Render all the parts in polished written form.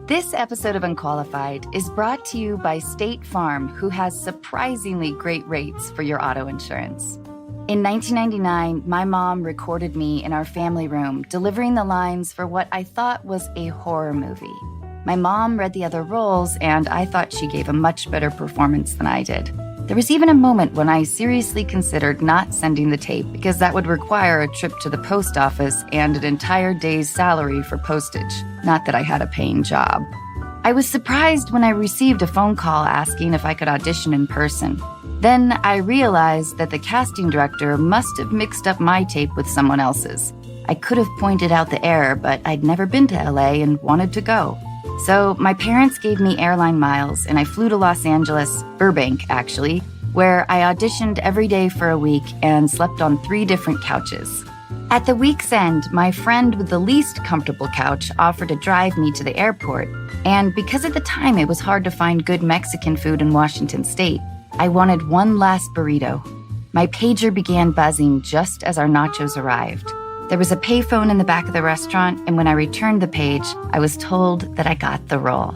This episode of Unqualified is brought to you by State Farm, who has surprisingly great rates for your auto insurance. In 1999, my mom recorded me in our family room, delivering the lines for what I thought was a horror movie. My mom read the other roles, and I thought she gave a much better performance than I did. There was even a moment when I seriously considered not sending the tape because that would require a trip to the post office and an entire day's salary for postage. Not that I had a paying job. I was surprised when I received a phone call asking if I could audition in person. Then I realized that the casting director must have mixed up my tape with someone else's. I could have pointed out the error, but I'd never been to LA and wanted to go. So my parents gave me airline miles, and I flew to Los Angeles, Burbank actually, where I auditioned every day for a week and slept on 3 different couches. At the week's end, my friend with the least comfortable couch offered to drive me to the airport, and because at the time it was hard to find good Mexican food in Washington State, I wanted one last burrito. My pager began buzzing just as our nachos arrived. There was a payphone in the back of the restaurant, and when I returned the page, I was told that I got the role.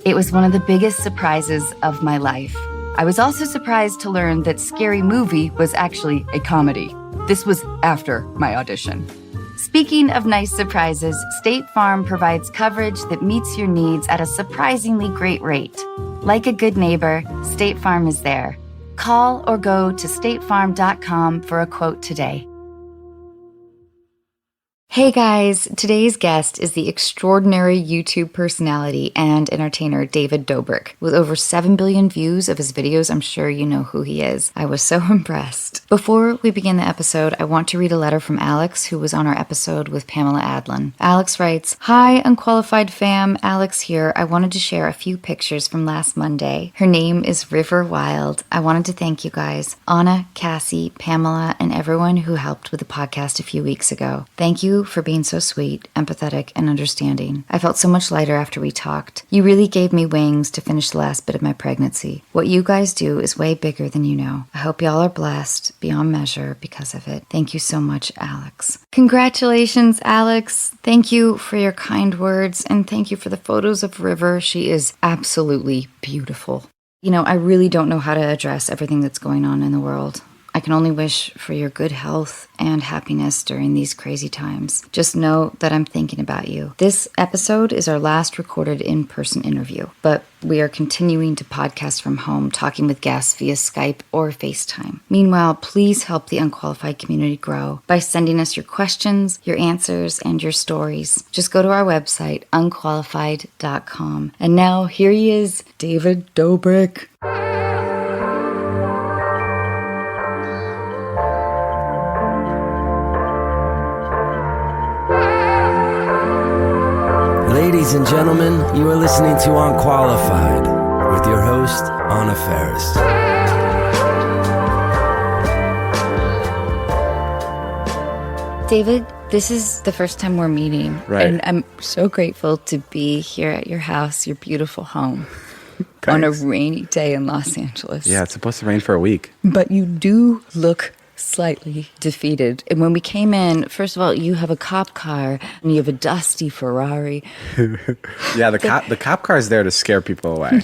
It was one of the biggest surprises of my life. I was also surprised to learn that Scary Movie was actually a comedy. This was after my audition. Speaking of nice surprises, State Farm provides coverage that meets your needs at a surprisingly great rate. Like a good neighbor, State Farm is there. Call or go to statefarm.com for a quote today. Hey guys, today's guest is the extraordinary YouTube personality and entertainer David Dobrik. With over 7 billion views of his videos, I'm sure you know who he is. I was so impressed. Before we begin the episode, I want to read a letter from Alex, who was on our episode with Pamela Adlon. Alex writes, "Hi, Unqualified fam, Alex here. I wanted to share a few pictures from last Monday. Her name is River Wild. I wanted to thank you guys, Anna, Cassie, Pamela, and everyone who helped with the podcast a few weeks ago. Thank you for being so sweet, empathetic, and understanding. I felt so much lighter after we talked. You really gave me wings to finish the last bit of my pregnancy. What you guys do is way bigger than you know. I hope y'all are blessed beyond measure because of it. Thank you so much, Alex." Congratulations, Alex. Thank you for your kind words, and thank you for the photos of River. She is absolutely beautiful. You know, I really don't know how to address everything that's going on in the world. I can only wish for your good health and happiness during these crazy times. Just know that I'm thinking about you. This episode is our last recorded in-person interview, but we are continuing to podcast from home, talking with guests via Skype or FaceTime. Meanwhile, please help the Unqualified community grow by sending us your questions, your answers, and your stories. Just go to our website, unqualified.com. And now, here he is, David Dobrik. Ladies and gentlemen, you are listening to Unqualified with your host, Anna Faris. David, this is the first time we're meeting. Right. And I'm so grateful to be here at your house, your beautiful home, on a rainy day in Los Angeles. Yeah, it's supposed to rain for a week. But you do look slightly defeated. And when we came in, first of all, you have a cop car and you have a dusty Ferrari. Yeah, the cop car is there to scare people away.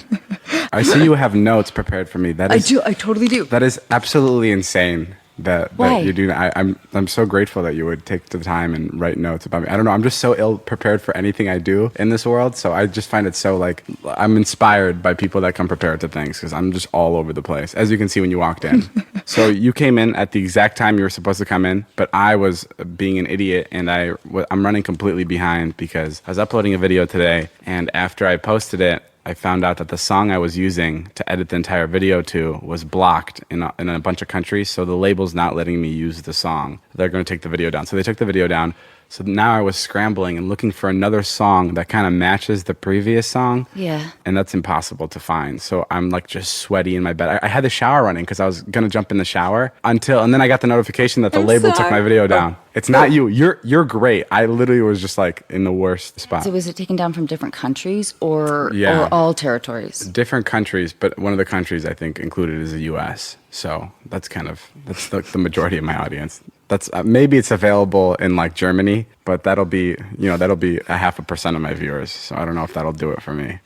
I see you have notes prepared for me. I totally do. That is absolutely insane. That you do. I'm so grateful that you would take the time and write notes about me. I don't know. I'm just so ill prepared for anything I do in this world. So I just find it so I'm inspired by people that come prepared to things because I'm just all over the place, as you can see when you walked in. So you came in at the exact time you were supposed to come in, but I was being an idiot and I'm running completely behind because I was uploading a video today, and after I posted it, I found out that the song I was using to edit the entire video to was blocked in a bunch of countries, so the label's not letting me use the song. They're going to take the video down. So they took the video down. So now I was scrambling and looking for another song that kind of matches the previous song. Yeah. And that's impossible to find. So I'm just sweaty in my bed. I had the shower running because I was going to jump in the shower and then I got the notification that the label took my video down. It's not you. You're great. I literally was just in the worst spot. So was it taken down from different countries or all territories? Different countries, but one of the countries I think included is the U.S. So that's the majority of my audience. That's maybe it's available in like Germany, but that'll be 0.5% of my viewers. So I don't know if that'll do it for me.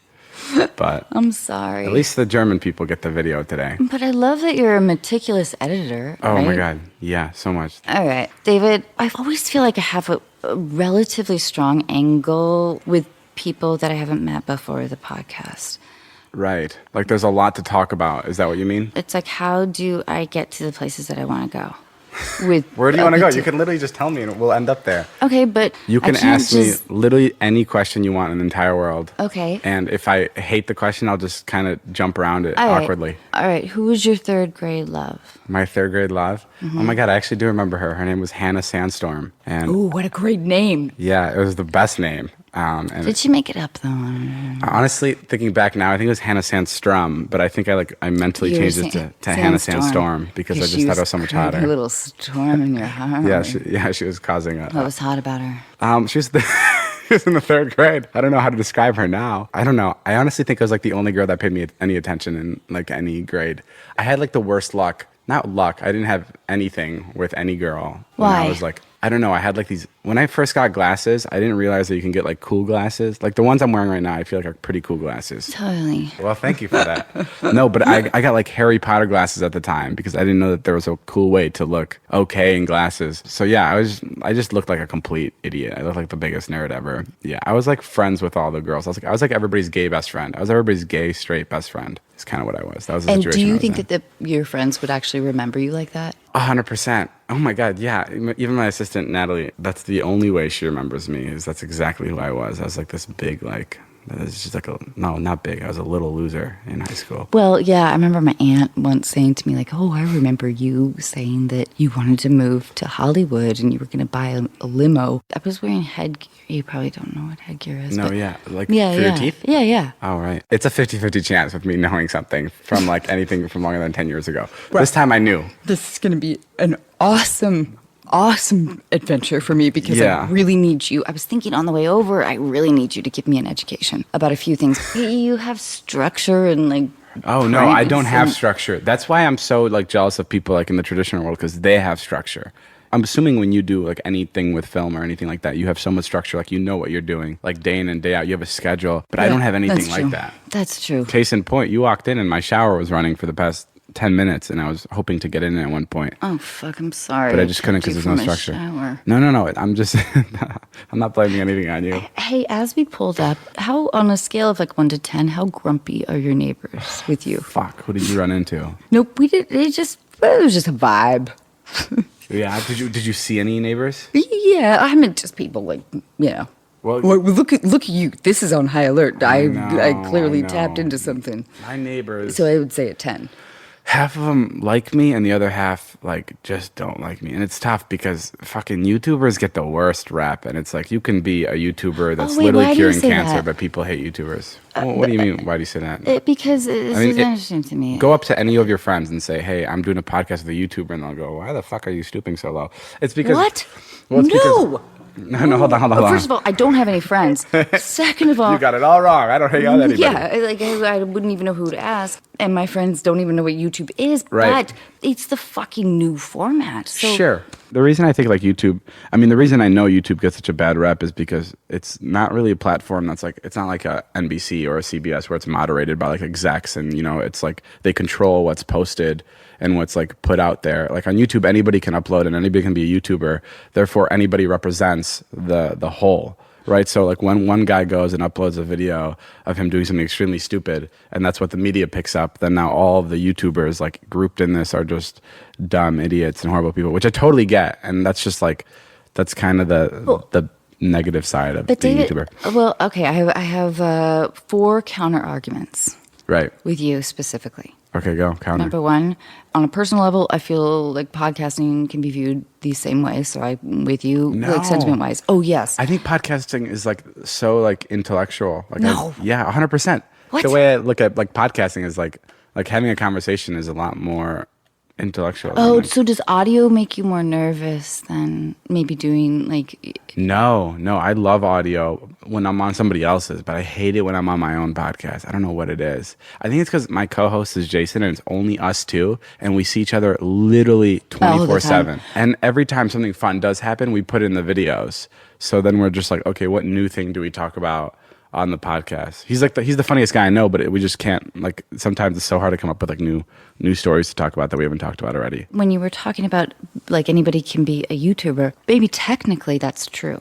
But I'm sorry. At least the German people get the video today. But I love that you're a meticulous editor. Oh right? my God. Yeah, so much. All right. David, I always feel like I have a relatively strong angle with people that I haven't met before the podcast. Right. Like there's a lot to talk about. Is that what you mean? It's like, how do I get to the places that I want to go? Where do you want to go? You can literally just tell me and we'll end up there. Okay, but you can ask me literally any question you want in the entire world. Okay. And if I hate the question, I'll just kind of jump around it awkwardly. All right. Who was your third grade love? My third grade love? Mm-hmm. Oh my God, I actually do remember her. Her name was Hannah Sandstorm. And ooh, what a great name. Yeah, it was the best name. And did she make it up though? Honestly, thinking back now, I think it was Hannah Sandstrom, but I think I mentally changed it to Hannah Sandstorm because I just thought it was so much hotter. A little storm in your heart. Yeah, she was causing it. What was hot about her? She was in the third grade. I don't know how to describe her now. I don't know. I honestly think I was like the only girl that paid me any attention in like any grade. I had like the worst luck. Not luck. I didn't have anything with any girl. Why? I was like, I don't know. I had like these, when I first got glasses, I didn't realize that you can get like cool glasses. Like the ones I'm wearing right now, I feel like are pretty cool glasses. Totally. Well, thank you for that. No, but I got like Harry Potter glasses at the time because I didn't know that there was a cool way to look okay in glasses. So yeah, I just looked like a complete idiot. I looked like the biggest nerd ever. Yeah, I was like friends with all the girls. I was like everybody's gay best friend. I was everybody's gay, straight best friend. It's kind of what I was. That was the situation. And do you think that your friends would actually remember you like that? 100%. Oh my God, yeah. Even my assistant, Natalie, that's the only way she remembers me is that's exactly who I was. I was like this big, like, it's just like no, not big. I was a little loser in high school. Well, yeah, I remember my aunt once saying to me, like, oh, I remember you saying that you wanted to move to Hollywood and you were going to buy a limo. I was wearing headgear. You probably don't know what headgear is. No, yeah. Like for your teeth? Yeah. Oh, right. It's a 50-50 chance with me knowing something from like anything from longer than 10 years ago. Right. This time I knew. This is going to be an awesome adventure for me because I really need you. I was thinking on the way over, I really need you to give me an education about a few things. You have structure and like. Oh no, I don't have structure. That's why I'm so like jealous of people like in the traditional world because they have structure. I'm assuming when you do like anything with film or anything like that, you have so much structure, like you know what you're doing, like day in and day out. You have a schedule, but I don't have anything like that. That's true. Case in point, you walked in and my shower was running for the past 10 minutes and I was hoping to get in at one point. Oh, fuck, I'm sorry. But I just couldn't because there's no structure. Shower. No. I'm just, I'm not blaming anything on you. Hey, as we pulled up, how, on a scale of like 1 to 10, how grumpy are your neighbors with you? Fuck, who did you run into? Nope, it was just a vibe. Yeah, did you see any neighbors? Yeah, I meant just people like, you know. Well, look at you. This is on high alert. I clearly tapped into something. My neighbors. So I would say a 10. Half of them like me and the other half like just don't like me. And it's tough because fucking YouTubers get the worst rap. And it's like you can be a YouTuber that's literally curing cancer, but people hate YouTubers. What do you mean? Why do you say that? Because it's interesting to me. Go up to any of your friends and say, hey, I'm doing a podcast with a YouTuber. And they'll go, why the fuck are you stooping so low? It's because... What? Well, it's No, hold on. First of all, I don't have any friends. Second of all... You got it all wrong. I don't hang out with anybody. Yeah, like I wouldn't even know who to ask. And my friends don't even know what YouTube is. Right. But it's the fucking new format. So. Sure. The reason I think like YouTube... I mean, the reason I know YouTube gets such a bad rep is because it's not really a platform that's like... It's not like a NBC or a CBS where it's moderated by like execs and, you know, it's like they control what's posted and what's like put out there. Like on YouTube, anybody can upload and anybody can be a YouTuber. Therefore, anybody represents the whole, right? So like when one guy goes and uploads a video of him doing something extremely stupid and that's what the media picks up, then now all of the YouTubers like grouped in this are just dumb idiots and horrible people, which I totally get. And that's just like, that's kind of the negative side of being a YouTuber. Well, okay, I have 4 counter arguments. Right. With you specifically. Okay, go. Counter. Number 1, on a personal level, I feel like podcasting can be viewed the same way. So I'm with you, like sentiment-wise. Oh, yes. I think podcasting is like so like intellectual. Like no. 100%. What? The way I look at like podcasting is like having a conversation is a lot more intellectual. Oh, so does audio make you more nervous than maybe doing like... No, I love audio when I'm on somebody else's, but I hate it when I'm on my own podcast. I don't know what it is. I think it's because my co-host is Jason and it's only us two, and we see each other literally 24/7. And every time something fun does happen, we put in the videos. So then we're just like, okay, what new thing do we talk about on the podcast? He's the funniest guy I know, but we just can't, like, sometimes it's so hard to come up with like new stories to talk about that we haven't talked about already. When you were talking about like anybody can be a YouTuber, maybe technically that's true.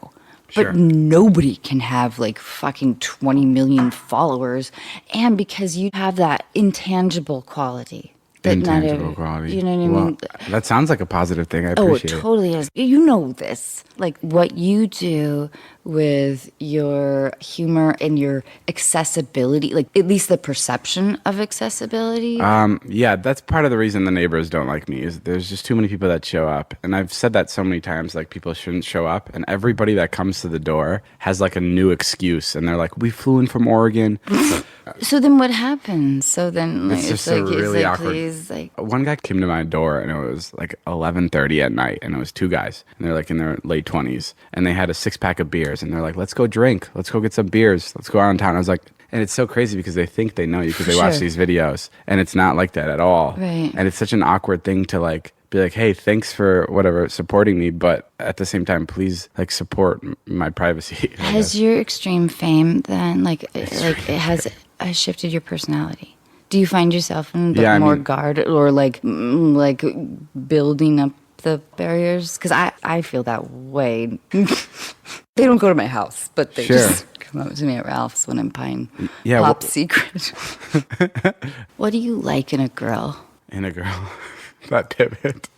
But nobody can have like fucking 20 million followers, and because you have that intangible quality. Intangible quality. You know what I mean? That sounds like a positive thing. I appreciate it. Oh, it totally is. You know this. Like what you do with your humor and your accessibility, like at least the perception of accessibility. Yeah, that's part of the reason the neighbors don't like me is there's just too many people that show up. And I've said that so many times, like people shouldn't show up. And everybody that comes to the door has like a new excuse. And they're like, we flew in from Oregon. So then what happens? So then like, it's just really awkward. Please, like... One guy came to my door and it was like 11:30 at night, and it was two guys, and they're like in their late 20s, and they had a 6-pack of beers, and they're like, let's go drink, let's go get some beers, let's go out in town. I was like, and it's so crazy because they think they know you because they watch these videos, and it's not like that at all. Right. And it's such an awkward thing to like be like, hey, thanks for whatever supporting me, but at the same time, please like support my privacy. Has your extreme fame then like it has shifted your personality? Do you find yourself in more guarded or like building up the barriers? Because I feel that way. They don't go to my house, but they just come up to me at Ralph's when I'm buying Pop Secret. What do you like in a girl? In a girl? That pivot.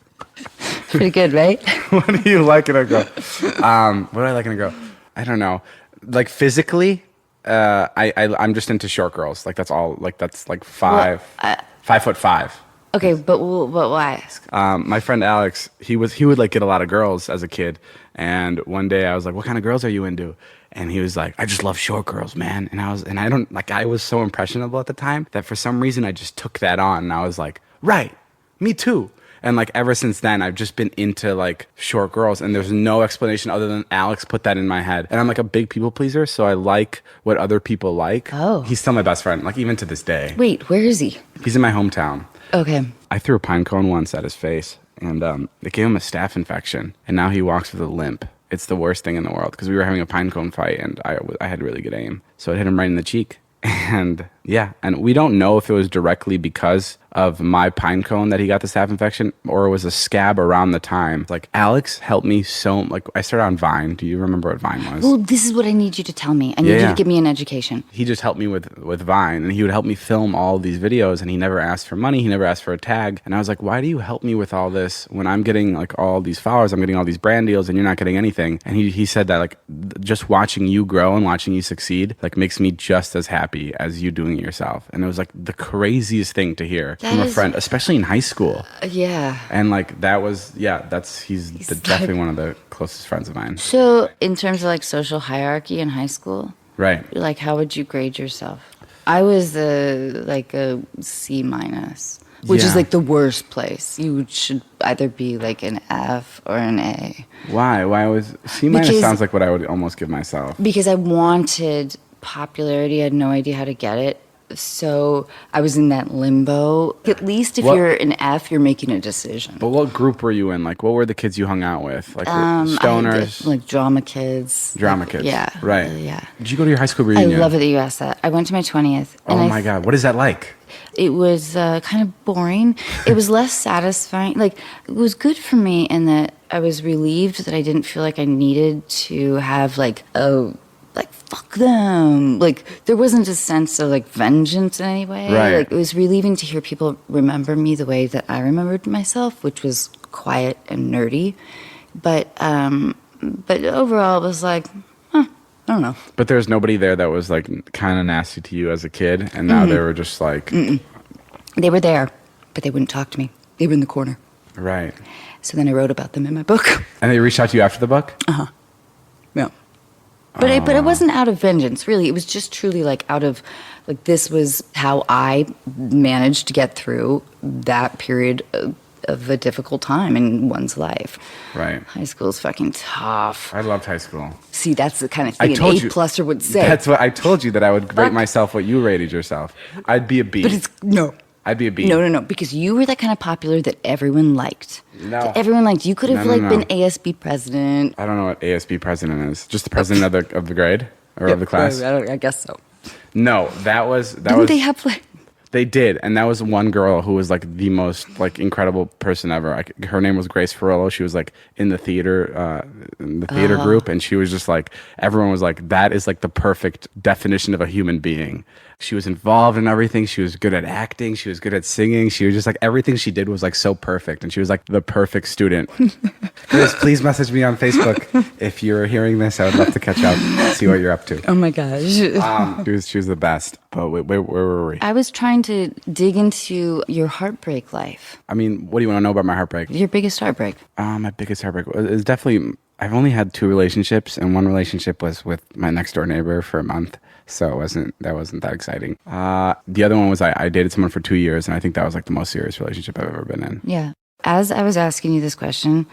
Pretty good, right? What do you like in a girl? What do I like in a girl? I don't know. Like physically, I'm just into short girls. Like that's all. Like that's like 5'5". Okay, but why? My friend Alex, he would like get a lot of girls as a kid, and one day I was like, "What kind of girls are you into?" And he was like, "I just love short girls, man." And I was so impressionable at the time that for some reason I just took that on, and I was like, "Right, me too." And like ever since then, I've just been into like short girls, and there's no explanation other than Alex put that in my head. And I'm like a big people pleaser, so I like what other people like. Oh, he's still my best friend, like even to this day. Wait, where is he? He's in my hometown. Okay. I threw a pine cone once at his face, and it gave him a staph infection, and now he walks with a limp. It's the worst thing in the world because we were having a pine cone fight, and I had really good aim, so it hit him right in the cheek. And yeah, and we don't know if it was directly because of my pine cone that he got the staph infection, or it was a scab around the time. Like Alex helped me so, like I started on Vine. Do you remember what Vine was? Well, this is what I need you to tell me. I need you to give me an education. He just helped me with Vine, and he would help me film all these videos, and he never asked for money. He never asked for a tag. And I was like, why do you help me with all this when I'm getting like all these followers, I'm getting all these brand deals, and you're not getting anything? And he said that like just watching you grow and watching you succeed like makes me just as happy as you doing it yourself. And it was like the craziest thing to hear from a friend, especially in high school. Yeah. And like that was, he's definitely one of the closest friends of mine. So in terms of like social hierarchy in high school, right? Like how would you grade yourself? I was like a C-, which is like the worst place. You should either be like an F or an A. Why? Why was C- sounds like what I would almost give myself. Because I wanted popularity. I had no idea how to get it. So I was in that limbo. At least if you're an F, you're making a decision. But what group were you in? Like, what were the kids you hung out with? Like stoners? Like drama kids. Drama kids. Yeah. Right. Yeah. Did you go to your high school reunion? I love it that you asked that. I went to my 20th. Oh my God. What is that like? It was kind of boring. It was less satisfying. Like, it was good for me in that I was relieved that I didn't feel like I needed to have like fuck them. Like there wasn't a sense of like vengeance in any way. Right. Like it was relieving to hear people remember me the way that I remembered myself, which was quiet and nerdy. But overall it was like, I don't know. But there's nobody there that was like kind of nasty to you as a kid, and now they were just like... They were there, but they wouldn't talk to me. They were in the corner. Right. So then I wrote about them in my book. And they reached out to you after the book? Uh-huh. Yeah. But it wasn't out of vengeance, really. It was just truly like out of, like, this was how I managed to get through that period of a difficult time in one's life. Right. High school is fucking tough. I loved high school. See, that's the kind of thing an A-pluser would say. That's what I told you, that I would rate myself what you rated yourself. I'd be a B. But no. I'd be a B. No, because you were that kind of popular that everyone liked. No. That everyone liked. You could have been ASB president. I don't know what ASB president is. Just the president of the grade or of the class? I guess so. No, Didn't they have like... They did, and that was one girl who was like the most like incredible person ever. Her name was Grace Ferrello. She was like in the theater group, and she was just like, everyone was like, that is like the perfect definition of a human being. She was involved in everything. She was good at acting. She was good at singing. She was just like, everything she did was like so perfect, and she was like the perfect student. Grace, please message me on Facebook if you're hearing this. I would love to catch up, see what you're up to. Oh my gosh. She was the best. But where were we? I was trying to dig into your heartbreak life. I mean, what do you want to know about my heartbreak? Your biggest heartbreak. My biggest heartbreak is definitely, I've only had 2 relationships, and one relationship was with my next door neighbor for a month. So that wasn't that exciting. The other one was I dated someone for 2 years, and I think that was like the most serious relationship I've ever been in. Yeah. As I was asking you this question,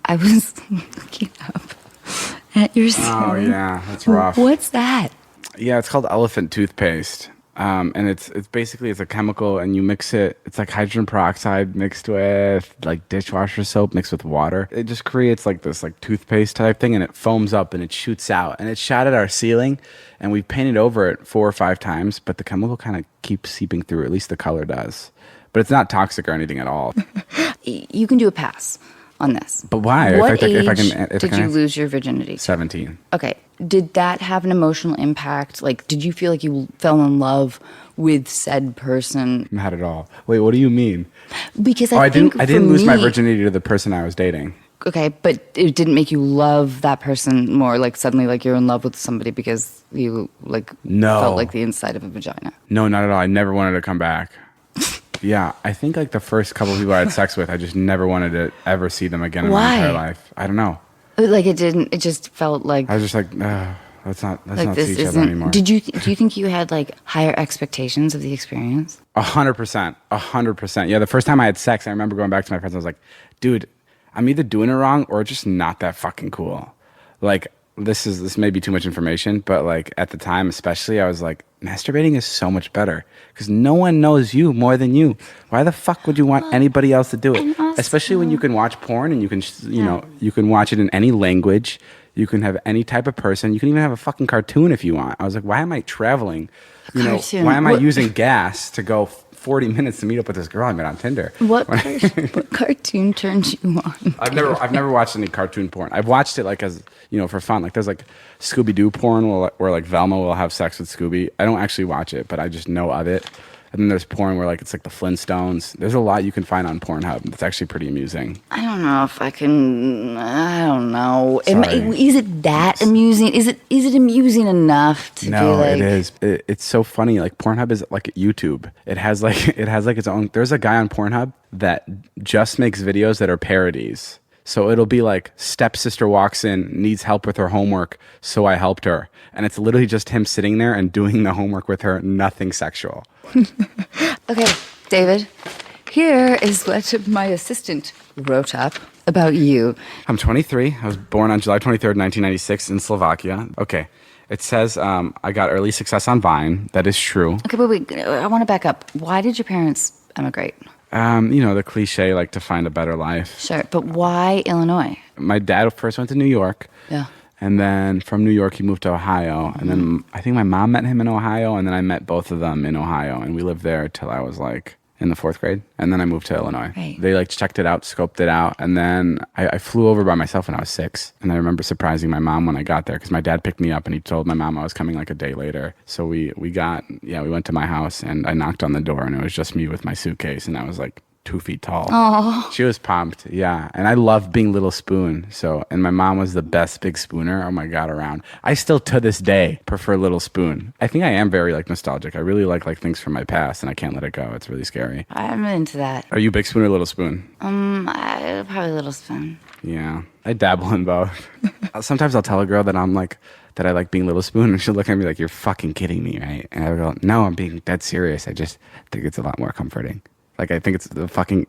I was looking up at your skin. Oh yeah, that's rough. What's that? Yeah, it's called elephant toothpaste. And it's basically, it's a chemical, and you mix it. It's like hydrogen peroxide mixed with like dishwasher soap mixed with water. It just creates like this like toothpaste type thing, and it foams up and it shoots out, and it shot at our ceiling, and we painted over it 4 or 5 times, but the chemical kind of keeps seeping through. At least the color does, but it's not toxic or anything at all. You can do a pass on this. But why? What age did you lose your virginity? 17. Okay. Did that have an emotional impact? Like, did you feel like you fell in love with said person? Not at all. Wait, what do you mean? Because I didn't lose my virginity to the person I was dating. Okay, but it didn't make you love that person more, like suddenly like you're in love with somebody because you like felt like the inside of a vagina. No, not at all. I never wanted to come back. Yeah, I think like the first couple of people I had sex with, I just never wanted to ever see them again in my entire life. I don't know. Like it just felt like... I was just like, let's not see each other anymore. Do you think you had like higher expectations of the experience? 100%. Yeah, the first time I had sex, I remember going back to my friends, I was like, dude, I'm either doing it wrong or just not that fucking cool. Like, this may be too much information, but like at the time especially, I was like, masturbating is so much better because no one knows you more than you. Why the fuck would you want anybody else to do it? Especially when you can watch porn and you can, you can watch it in any language. You can have any type of person. You can even have a fucking cartoon if you want. I was like, why am I traveling? Why am I using gas to go 40 minutes to meet up with this girl I met on Tinder? What cartoon turns you on? I've never watched any cartoon porn. I've watched it like as for fun. Like there's like Scooby-Doo porn where like Velma will have sex with Scooby. I don't actually watch it, but I just know of it. And then there's porn where like it's like the Flintstones. There's a lot you can find on Pornhub. It's actually pretty amusing. I don't know if I can. I don't know. Sorry. Is it that amusing? Is it amusing enough to be like? No, it is. It's so funny. Like Pornhub is like YouTube. It has like its own. There's a guy on Pornhub that just makes videos that are parodies. So it'll be like, stepsister walks in, needs help with her homework, so I helped her. And it's literally just him sitting there and doing the homework with her, nothing sexual. Okay, David, here is what my assistant wrote up about you. I'm 23. I was born on July 23rd, 1996 in Slovakia. Okay. It says I got early success on Vine. That is true. Okay, but wait, I want to back up. Why did your parents emigrate? The cliche, like to find a better life. Sure, but why Illinois? My dad first went to New York. Yeah. And then from New York, he moved to Ohio. And then I think my mom met him in Ohio. And then I met both of them in Ohio. And we lived there till I was like in the 4th grade. And then I moved to Illinois. Right. They like checked it out, scoped it out. And then I flew over by myself when I was 6. And I remember surprising my mom when I got there because my dad picked me up and he told my mom I was coming like a day later. So we went to my house and I knocked on the door and it was just me with my suitcase. And I was like 2 feet tall. Oh. She was pumped, yeah. And I loved being Little Spoon. And my mom was the best big spooner, oh my God, around. I still, to this day, prefer Little Spoon. I think I am very, like, nostalgic. I really like things from my past, and I can't let it go. It's really scary. I'm into that. Are you Big Spoon or Little Spoon? Probably Little Spoon. Yeah. I dabble in both. Sometimes I'll tell a girl that I'm like, that I like being Little Spoon, and she'll look at me like, you're fucking kidding me, right? And I go, no, I'm being dead serious. I just think it's a lot more comforting. Like, I think it's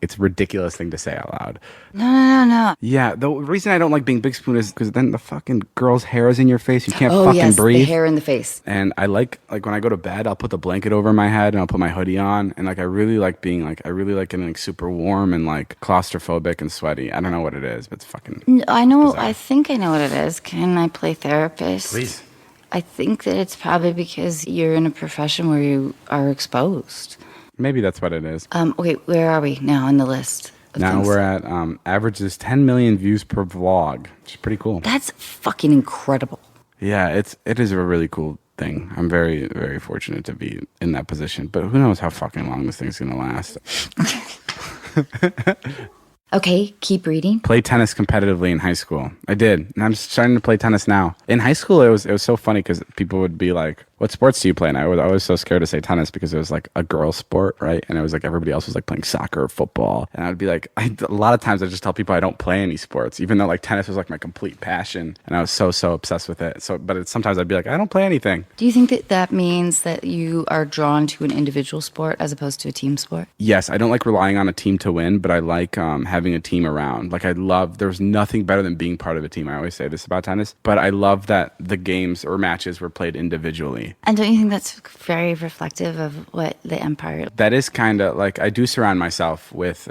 it's a ridiculous thing to say out loud. No. Yeah, the reason I don't like being big spoon is because then the fucking girl's hair is in your face. You can't breathe. The hair in the face. And I like when I go to bed, I'll put the blanket over my head and I'll put my hoodie on. And like, I really like getting like super warm and like claustrophobic and sweaty. I don't know what it is, but it's fucking I know. bizarre. I think I know what it is. Can I play therapist? Please. I think that it's probably because you're in a profession where you are exposed. Maybe that's what it is. Okay, where are we now on the list? Now we're at averages 10 million views per vlog, which is pretty cool. That's fucking incredible. Yeah, it is a really cool thing. I'm very, very fortunate to be in that position. But who knows how fucking long this thing's gonna last. Okay, keep reading. Play tennis competitively in high school. I did, and I'm starting to play tennis now. In high school, it was so funny because people would be like, "What sports do you play?" And I was so scared to say tennis because it was like a girl sport, right? And it was like everybody else was like playing soccer or football, and I would be like, a lot of times I just tell people I don't play any sports, even though like tennis was like my complete passion, and I was so obsessed with it. Sometimes I'd be like, I don't play anything. Do you think that means that you are drawn to an individual sport as opposed to a team sport? Yes, I don't like relying on a team to win, but I like having a team around. Like there's nothing better than being part of a team. I always say this about tennis, but I love that the games or matches were played individually. And don't you think that's very reflective of what the Empire? That is kind of like, I do surround myself with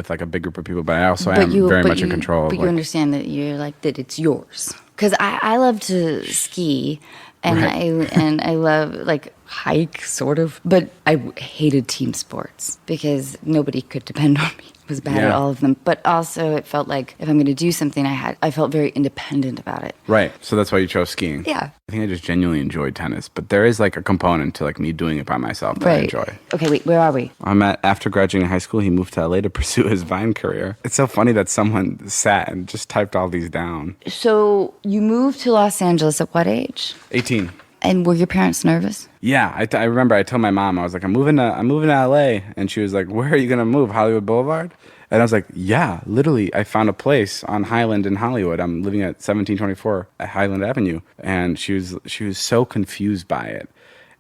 like a big group of people, but I also am very much in control. But you understand that you're like that it's yours. Because I love to ski, and right. I love like hike sort of, but I hated team sports because nobody could depend on me. Was bad at all of them, but also it felt like if I'm going to do something, I felt very independent about it. Right, so that's why you chose skiing. Yeah, I think I just genuinely enjoyed tennis, but there is like a component to like me doing it by myself that I enjoy. Okay, wait, where are we? After graduating high school, he moved to LA to pursue his Vine career. It's so funny that someone sat and just typed all these down. So you moved to Los Angeles at what age? 18. And were your parents nervous? Yeah, I remember I told my mom, I was like, I'm moving to LA. And she was like, where are you going to move? Hollywood Boulevard? And I was like, yeah, literally, I found a place on Highland in Hollywood. I'm living at 1724 at Highland Avenue. And she was so confused by it.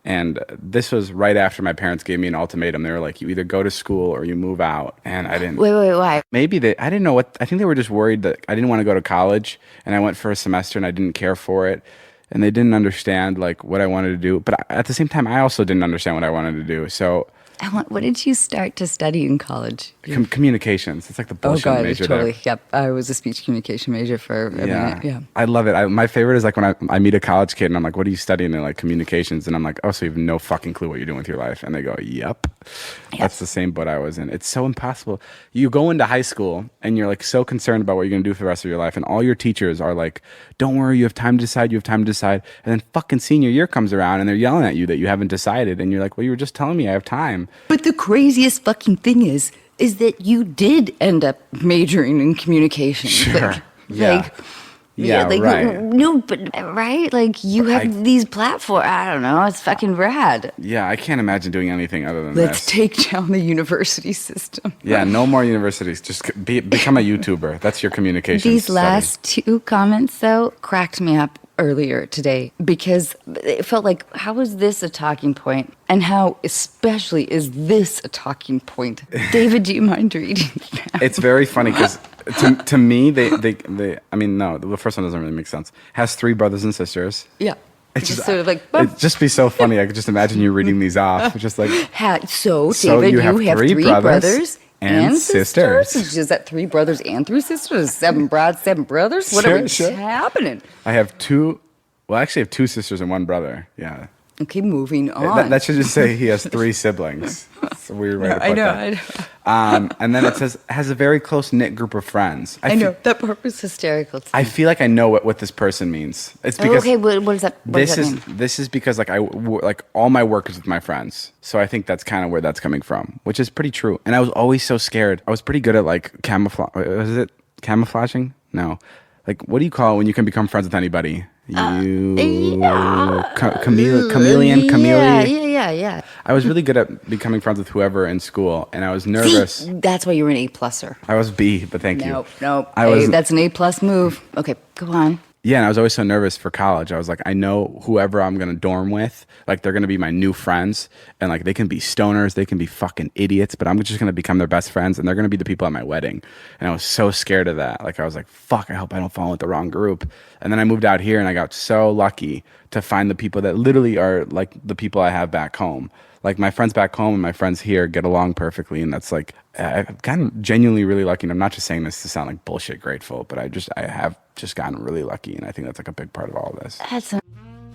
And this was right after my parents gave me an ultimatum. They were like, you either go to school or you move out. And I didn't. Wait, why? Maybe I didn't know I think they were just worried that I didn't want to go to college. And I went for a semester and I didn't care for it. And they didn't understand like what I wanted to do. But at the same time, I also didn't understand what I wanted to do. So what did you start to study in college? Communications. It's like the bullshit major totally. there. Yep. I was a speech communication major for a minute. Yeah. I love it. My favorite is like when I meet a college kid and I'm like, what are you studying? And they're like, communications. And I'm like, oh, so you have no fucking clue what you're doing with your life. And they go, yep. That's the same boat I was in. It's so impossible. You go into high school and you're like so concerned about what you're going to do for the rest of your life. And all your teachers are like, don't worry, you have time to decide. You have time to decide. And then fucking senior year comes around and they're yelling at you that you haven't decided. And you're like, well, you were just telling me I have time. But the craziest fucking thing is that you did end up majoring in communication. Sure. Right. No, but right? Like you have these platforms. I don't know. It's fucking rad. Yeah, I can't imagine doing anything other than Let's take down the university system. Yeah, no more universities. Just become a YouTuber. That's your communication. These last two comments, though, cracked me up earlier today because it felt like, how is this a talking point? And how especially is this a talking point? David, do you mind reading that? It's very funny because to me, I mean, no, the first one doesn't really make sense. Has 3 brothers and sisters. Yeah. It's just sort of like, it'd just be so funny. I could just imagine you reading these off. It's just like, so David, you have 3 brothers and sisters. Is that 3 brothers and 3 sisters? 7 broads, 7 brothers? What's happening? I have 2. Well, I actually have 2 sisters and 1 brother. Yeah. Okay, moving on. That should just say he has 3 siblings. It's a weird way to put that. I know. And then it says, has a very close-knit group of friends. I know. That part was hysterical. I feel like I know what this person means. It's because what does that mean? This is because like all my work is with my friends. So I think that's kind of where that's coming from, which is pretty true. And I was always so scared. I was pretty good at like camouflaging? No. Like, what do you call it when you can become friends with anybody? Chameleon. Yeah. I was really good at becoming friends with whoever in school, and I was nervous. See, that's why you were an A+er. I was B, but thank you. Nope. That's an A+ move. Okay, go on. Yeah, and I was always so nervous for college. I was like, I know whoever I'm going to dorm with, like they're going to be my new friends, and like they can be stoners, they can be fucking idiots, but I'm just going to become their best friends, and they're going to be the people at my wedding. And I was so scared of that. Like I was like, fuck, I hope I don't fall with the wrong group. And then I moved out here, and I got so lucky to find the people that literally are like the people I have back home. Like my friends back home and my friends here get along perfectly, and that's like I've gotten genuinely really lucky. And I'm not just saying this to sound like bullshit grateful, but I have just gotten really lucky, and I think that's like a big part of all of this.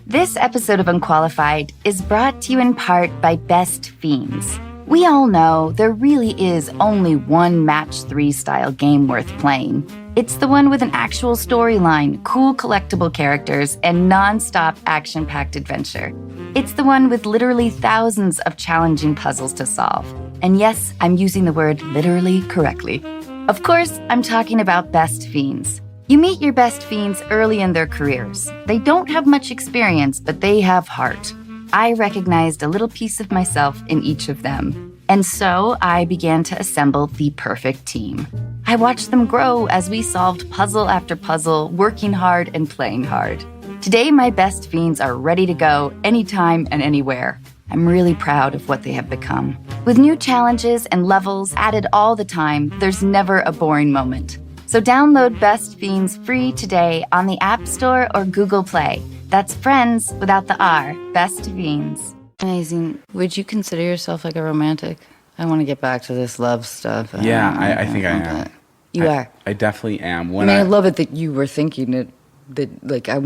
This episode of Unqualified is brought to you in part by Best Fiends. We all know there really is only one match 3 style game worth playing. It's the one with an actual storyline, cool collectible characters, and non-stop action-packed adventure. It's the one with literally thousands of challenging puzzles to solve. And yes, I'm using the word literally correctly. Of course, I'm talking about Best Fiends. You meet your best fiends early in their careers. They don't have much experience, but they have heart. I recognized a little piece of myself in each of them. And so I began to assemble the perfect team. I watched them grow as we solved puzzle after puzzle, working hard and playing hard. Today, my best fiends are ready to go anytime and anywhere. I'm really proud of what they have become. With new challenges and levels added all the time, there's never a boring moment. So download Best Fiends free today on the App Store or Google Play. That's friends without the R. Best Fiends. Amazing. Would you consider yourself like a romantic? I want to get back to this love stuff. Yeah, I think I am. You are. I definitely am. I love it that you were thinking it. That like I'm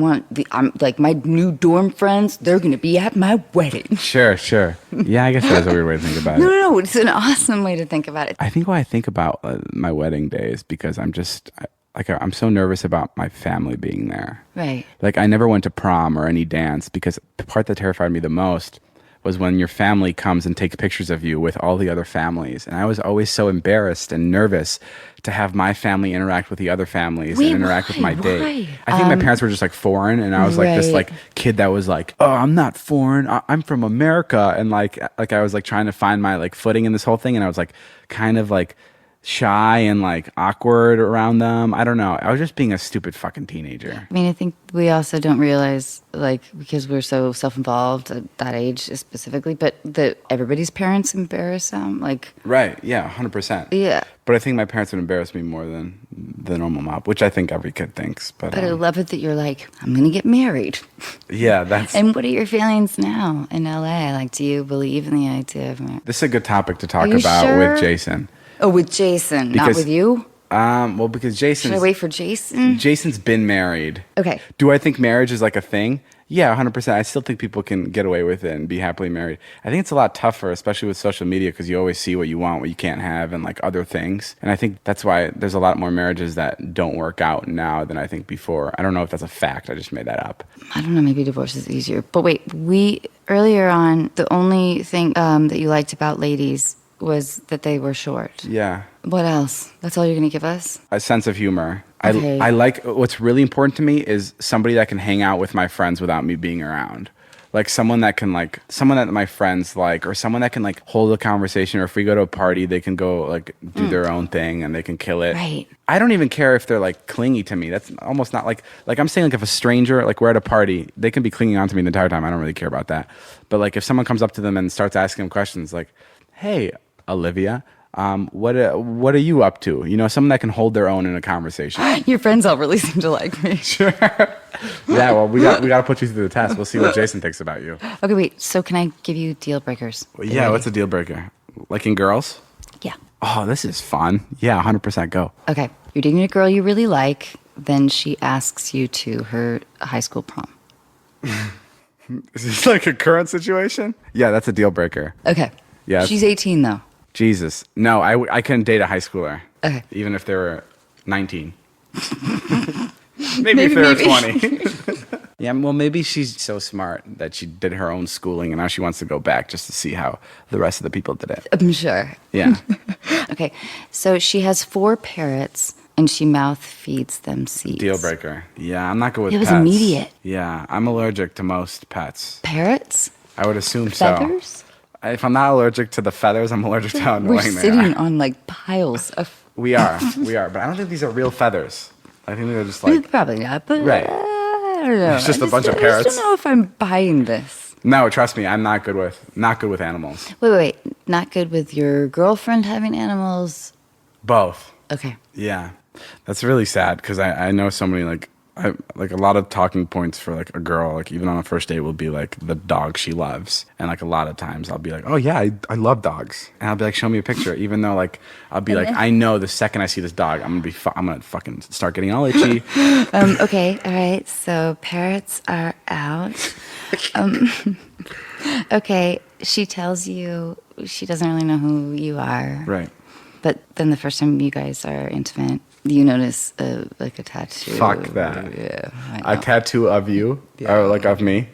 like my new dorm friends. They're gonna be at my wedding. Sure. Yeah, I guess that's a weird way to think about it. No, it's an awesome way to think about it. I think why I think about my wedding day is because I'm so nervous about my family being there. Right. Like I never went to prom or any dance because the part that terrified me the most was when your family comes and takes pictures of you with all the other families. And I was always so embarrassed and nervous to have my family interact with the other families and interact with my date. I think my parents were just like foreign, and I was like this like kid that was like, oh, I'm not foreign, I'm from America. And like I was like trying to find my like footing in this whole thing, and I was like kind of like shy and like awkward around them. I don't know. I was just being a stupid fucking teenager. I mean, I think we also don't realize, like, because we're so self-involved at that age specifically, but that everybody's parents embarrass them. Like, right. Yeah. 100%. Yeah. But I think my parents would embarrass me more than the normal mob, which I think every kid thinks. But I love it that you're like, I'm going to get married. Yeah, that's... And what are your feelings now in LA? Like, do you believe in the idea of marriage? This is a good topic to talk about with Jason. Oh, with Jason, not with you? Well, because Jason... Should I wait for Jason? Jason's been married. Okay. Do I think marriage is like a thing? Yeah, 100%. I still think people can get away with it and be happily married. I think it's a lot tougher, especially with social media, because you always see what you want, what you can't have, and like other things. And I think that's why there's a lot more marriages that don't work out now than I think before. I don't know if that's a fact. I just made that up. I don't know. Maybe divorce is easier. But wait, earlier on, the only thing that you liked about ladies was that they were short. Yeah. What else? That's all you're going to give us? A sense of humor. Okay. I like, what's really important to me is somebody that can hang out with my friends without me being around. Like someone that my friends like, or someone that can like hold a conversation, or if we go to a party, they can go like do their own thing and they can kill it. Right. I don't even care if they're like clingy to me. That's almost not like I'm saying, like if a stranger, like we're at a party, they can be clinging on to me the entire time. I don't really care about that. But like if someone comes up to them and starts asking them questions like, hey, Olivia, what are you up to? You know, someone that can hold their own in a conversation. Your friends all really seem to like me. Sure. Yeah, well, we got to put you through the test. We'll see what Jason thinks about you. Okay, wait. So can I give you deal breakers? Yeah, what's a deal breaker? Like in girls? Yeah. Oh, this is fun. Yeah, 100% go. Okay. You're dating a girl you really like, then she asks you to her high school prom. Is this like a current situation? Yeah, that's a deal breaker. Okay. Yeah. She's 18 though. Jesus. No, I couldn't date a high schooler. Okay. Even if they were 19. maybe if they were 20. Yeah, well, maybe she's so smart that she did her own schooling and now she wants to go back just to see how the rest of the people did it. I'm sure. Yeah. Okay, so she has 4 parrots and she mouth feeds them seeds. Deal breaker. Yeah, I'm not good with pets. It was immediate. Yeah, I'm allergic to most pets. Parrots? I would assume Feathers? so. If I'm not allergic to the feathers, I'm allergic to how annoying they are. We're sitting on like piles of... We are, but I don't think these are real feathers. I think they're just like... Probably not, but... Right. don't know. It's just a bunch of I parrots. just don't know if I'm buying this. No, trust me, I'm not good with animals. Wait. Not good with your girlfriend having animals? Both. Okay. Yeah, that's really sad because I know so many like a lot of talking points for like a girl, like even on a first date will be like the dog she loves, and like a lot of times I'll be like, oh yeah, I love dogs, and I'll be like, show me a picture, even though like I'll be like, I know the second I see this dog, I'm gonna fucking start getting all itchy. Okay, all right. So parrots are out. Okay, she tells you she doesn't really know who you are, Right. but then the first time you guys are intimate, you notice like a tattoo. Fuck that. Yeah. A tattoo of you or like of me?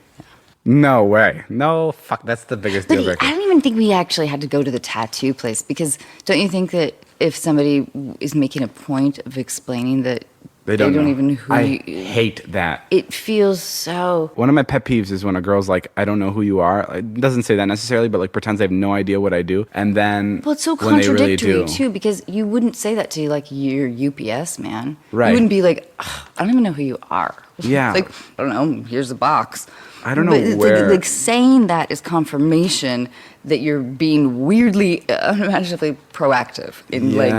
No way. No, fuck. That's the biggest deal breaker. I don't even think we actually had to go to the tattoo place because don't you think that if somebody is making a point of explaining that They don't know. even who I you, hate that. it feels so. One of my pet peeves is when a girl's like, I don't know who you are. It doesn't say that necessarily, but like pretends they have no idea what I do. And then Well, it's so when they really contradictory do, too because you wouldn't say that to like your UPS man. Right. You wouldn't be like, "Ugh, I don't even know who you are. Yeah. Like I don't know. Here's a box. I don't know But it's where- like saying that is confirmation that you're being weirdly, unimaginably proactive in like.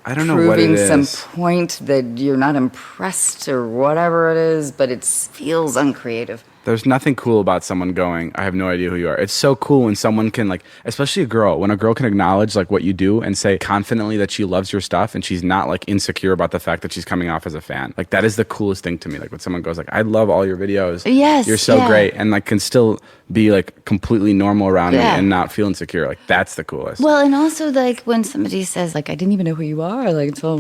I don't know what it Proving is. some point that you're not impressed or whatever it is, but it feels uncreative. There's nothing cool about someone going, I have no idea who you are. It's so cool when someone can like, especially a girl, when a girl can acknowledge like what you do and say confidently that she loves your stuff and she's not like insecure about the fact that she's coming off as a fan. Like that is the coolest thing to me. Like when someone goes like, I love all your videos. Yes, You're so yeah. great. And like can still be like completely normal around me Yeah. and not feel insecure. Like that's the coolest. Well, and also like when somebody says like I didn't even know who you are, like until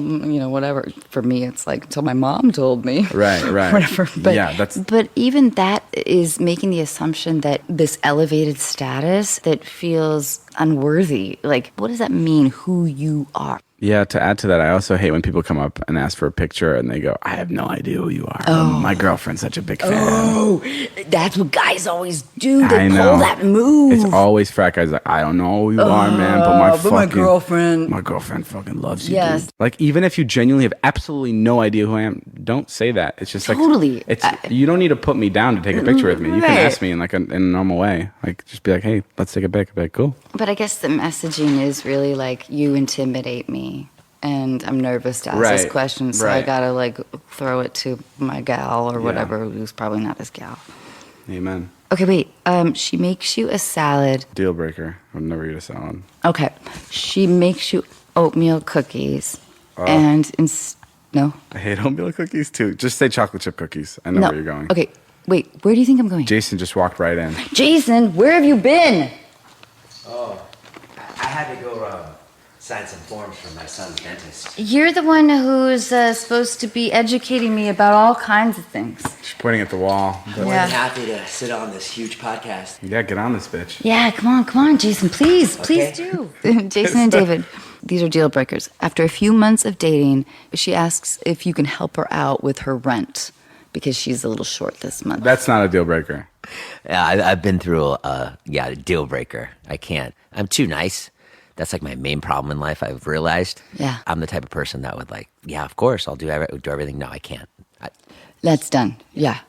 whatever. For me, it's like until my mom told me. Right. Whatever. But, yeah, that's But even that is making the assumption that this elevated status that feels unworthy. Like, what does that mean? Who you are? Yeah, to add to that, I also hate when people come up and ask for a picture and they go, I have no idea who you are. My girlfriend's such a big fan. Oh, that's what guys always do. They I pull know. that move. It's always frat guys like, I don't know who you are, man, but my girlfriend. My girlfriend fucking loves you, Yes. dude. Like, even if you genuinely have absolutely no idea who I am, don't say that. It's just like... Totally. You don't need to put me down to take a picture with me. You can Right. ask me in like in a normal way. Like, just be like, hey, let's take a pic. I'd be like, cool. But I guess the messaging is really like, you intimidate me. And I'm nervous to ask this Right, question, so I right. gotta like throw it to my gal or Yeah. whatever, who's probably not his gal. Amen. Okay, wait. She makes you a salad. Deal breaker. I would never eat a salad. Okay. She makes you oatmeal cookies. Oh. And no? I hate oatmeal cookies too. Just say chocolate chip cookies. I know No. where you're going. Okay, wait. Where do you think I'm going? Jason just walked right in. Jason, where have you been? I had to go sign some forms for my son's dentist. You're the one who's supposed to be educating me about all kinds of things. She's pointing at the wall. More Yeah. than happy to sit on this huge podcast. Yeah, get on this bitch. Yeah, come on, Jason, please Okay. do. Jason and David, these are deal breakers. After a few months of dating, she asks if you can help her out with her rent because she's a little short this month. That's not a deal breaker. Yeah, I've been through a deal breaker. I can't. I'm too nice. That's like my main problem in life, I've realized. Yeah. I'm the type of person that would like, yeah, of course, I'll do everything. No, I can't. That's done. Yeah.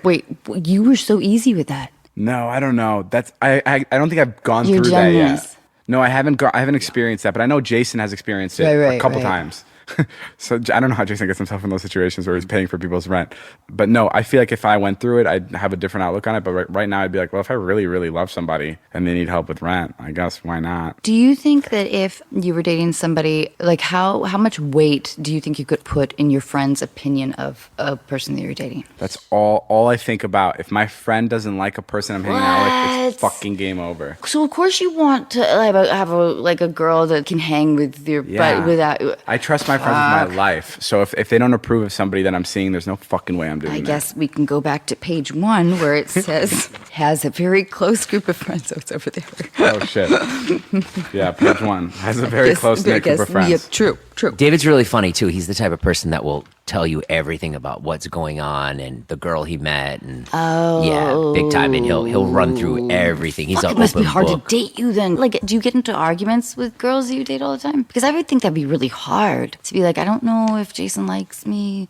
Wait, you were so easy with that. No, I don't know. That's I don't think I've gone You're through that generous. yet. No, I haven't experienced that, but I know Jason has experienced it Right, a couple right. times. So I don't know how Jason gets himself in those situations where he's paying for people's rent. But no, I feel like if I went through it, I'd have a different outlook on it. But right now, I'd be like, well, if I really, really love somebody and they need help with rent, I guess why not? Do you think that if you were dating somebody, like how much weight do you think you could put in your friend's opinion of a person that you're dating? That's all I think about. If my friend doesn't like a person I'm hanging out with, it's What? fucking game over. So of course you want to have a girl that can hang with your Yeah. but without. I trust my friends with my life. So if they don't approve of somebody that I'm seeing, there's no fucking way I'm doing I that. guess we can go back to page 1 where it says has a very close group of friends. So it's over there. Oh shit. Yeah, page 1 has a very Yes, close knit I group guess, of friends. Yeah, true. David's really funny too. He's the type of person that will tell you everything about what's going on and the girl he met and yeah, big time. And he'll run through everything. He's Fuck, an it must be open hard book. to date you then. Like, do you get into arguments with girls that you date all the time? Because I would think that'd be really hard to be like, I don't know if Jason likes me.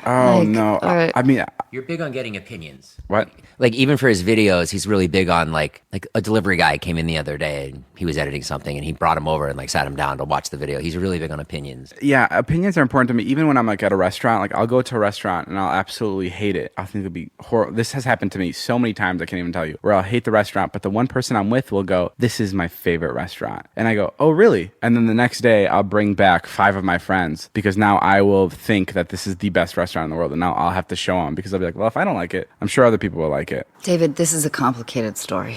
Oh Like, no! or- I mean, You're big on getting opinions. What? Like even for his videos, he's really big on like a delivery guy came in the other day and he was editing something and he brought him over and like sat him down to watch the video. He's really big on opinions. Yeah, opinions are important to me. Even when I'm like at a restaurant, like I'll go to a restaurant and I'll absolutely hate it. I think it'd be horrible. This has happened to me so many times I can't even tell you. Where I'll hate the restaurant, but the one person I'm with will go, "This is my favorite restaurant," and I go, "Oh, really?" And then the next day I'll bring back 5 of my friends because now I will think that this is the best restaurant in the world, and now I'll have to show them because I'll be like, "Well, if I don't like it, I'm sure other people will like it." David, this is a complicated story.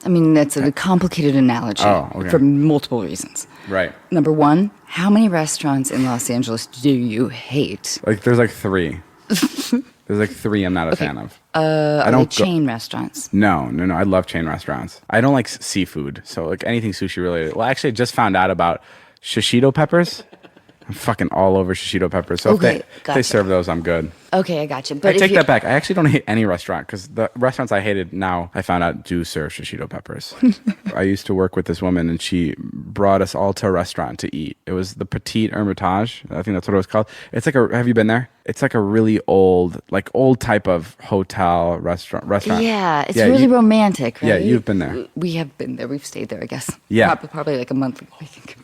I mean, that's a complicated analogy for multiple reasons. Right. Number one, how many restaurants in Los Angeles do you hate? Like, there's like 3. There's like 3 I'm not a fan of. I don't chain restaurants. No. I love chain restaurants. I don't like seafood, so like anything sushi related. Well, actually, I just found out about shishito peppers. I'm fucking all over shishito peppers. So if they serve those, I'm good. Okay, I gotcha. But I take that back. I actually don't hate any restaurant because the restaurants I hated now I found out do serve shishito peppers. I used to work with this woman and she brought us all to a restaurant to eat. It was the Petit Hermitage. I think that's what it was called. It's like have you been there? It's like a really old type of hotel restaurant. Yeah, it's really romantic, right? Yeah, you've been there. We have been there. We've stayed there, I guess. Yeah. Probably like a month ago, I think.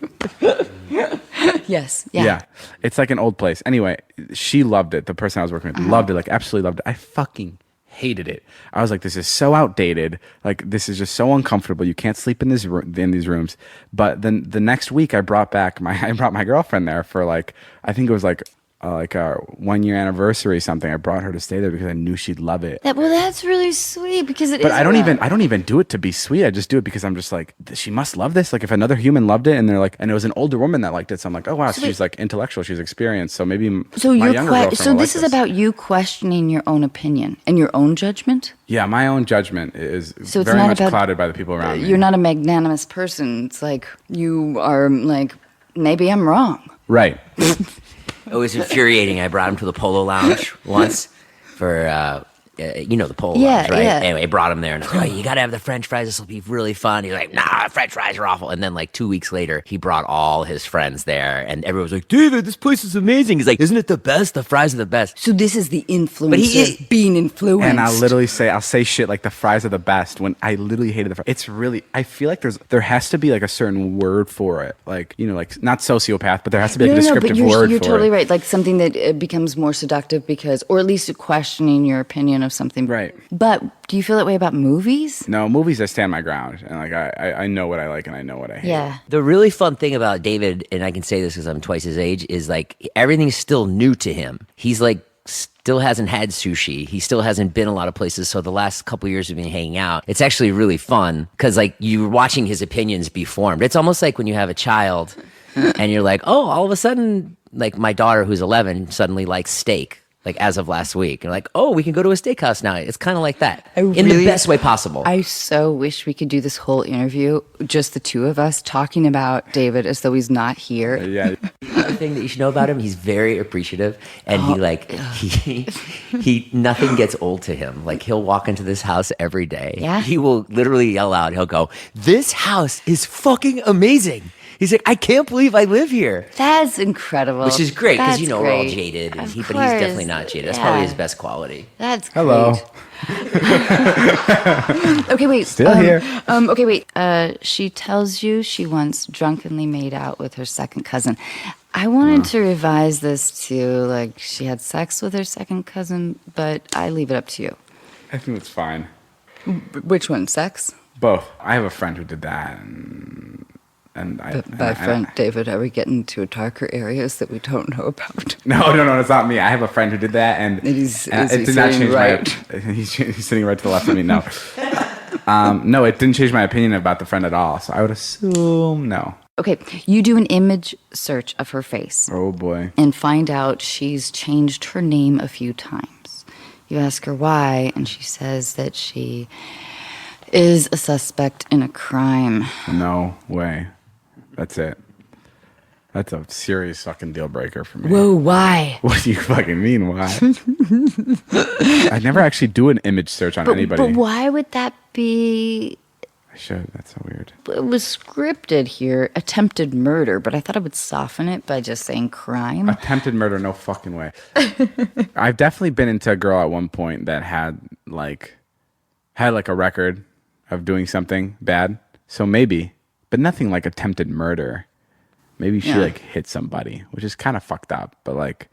Yes. Yeah. Yeah. It's like an old place. Anyway, she loved it. The person I was working with loved it, like absolutely loved it. I fucking hated it. I was like, this is so outdated. Like, this is just so uncomfortable. You can't sleep in these rooms. But then the next week, I brought my girlfriend there for like, I think it was like a 1-year anniversary or something. I brought her to stay there because I knew she'd love it. Well, that's really sweet because it is. But I don't even do it to be sweet. I just do it because I'm just like, she must love this. Like if another human loved it and they're like, and it was an older woman that liked it. So I'm like, oh wow, so she's like intellectual. She's experienced. So maybe my younger girlfriend So this is about you questioning your own opinion and your own judgment? Yeah, my own judgment is very much clouded by the people around me. You're not a magnanimous person. It's like you are like, maybe I'm wrong. Right. It was infuriating. I brought him to the Polo Lounge once for, the Polo Lounge, right? Yeah. Anyway, I brought him there and I was like, oh, you got to have the French fries. This will be really fun. He's like, nah, French fries are awful. And then like 2 weeks later, he brought all his friends there and everyone was like, David, this place is amazing. He's like, isn't it the best? The fries are the best. So this is the influence But he is being influenced. And I'll say shit like the fries are the best when I literally hated the fries. It's really, I feel like there has to be like a certain word for it. Like, like not sociopath, but there has to be like a descriptive word for it. You're totally right. Like something that becomes more seductive because, or at least questioning your opinion of something. Right. But do you feel that way about movies? No, movies I stand my ground. And like I know what I like and I know what I hate. Yeah. The really fun thing about David, and I can say this because I'm twice his age, is like everything's still new to him. He's like still hasn't had sushi. He still hasn't been a lot of places. So the last couple of years we've been hanging out. It's actually really fun because like you're watching his opinions be formed. It's almost like when you have a child and you're like, oh, all of a sudden, like my daughter who's 11 suddenly likes steak. Like as of last week. You're like, oh, we can go to a steakhouse now. It's kind of like that. In the best way possible. I so wish we could do this whole interview, just the two of us, talking about David as though he's not here. Yeah. Another thing that you should know about him, he's very appreciative. And he nothing gets old to him. Like he'll walk into this house every day. Yeah. He will literally yell out, he'll go, this house is fucking amazing. He's like, I can't believe I live here. That's incredible. Which is great because, That's we're all great. jaded. But he's Of definitely course. not jaded. That's Yeah. probably his best quality. That's great. Hello. Okay, wait. Still here. Okay, wait. She tells you she once drunkenly made out with her second cousin. I wanted to revise this to like she had sex with her second cousin, but I leave it up to you. I think it's fine. Which one? Sex? Both. I have a friend who did that By friend, David, are we getting to darker areas that we don't know about? No, it's not me. I have a friend who did that, and Is it he did not sitting change right? He's sitting right to the left of me. No, no, it didn't change my opinion about the friend at all. So I would assume no. Okay, you do an image search of her face Oh boy. and find out she's changed her name a few times. You ask her why, and she says that she is a suspect in a crime. No way. That's it. That's a serious fucking deal breaker for me. Whoa, why? What do you fucking mean? Why? I never actually do an image search on anybody. But why would that be? I should. That's so weird. It was scripted here, attempted murder, but I thought I would soften it by just saying crime. Attempted murder, no fucking way. I've definitely been into a girl at one point that had a record of doing something bad. So maybe, but nothing like attempted murder. Maybe she like hit somebody, which is kind of fucked up. But like,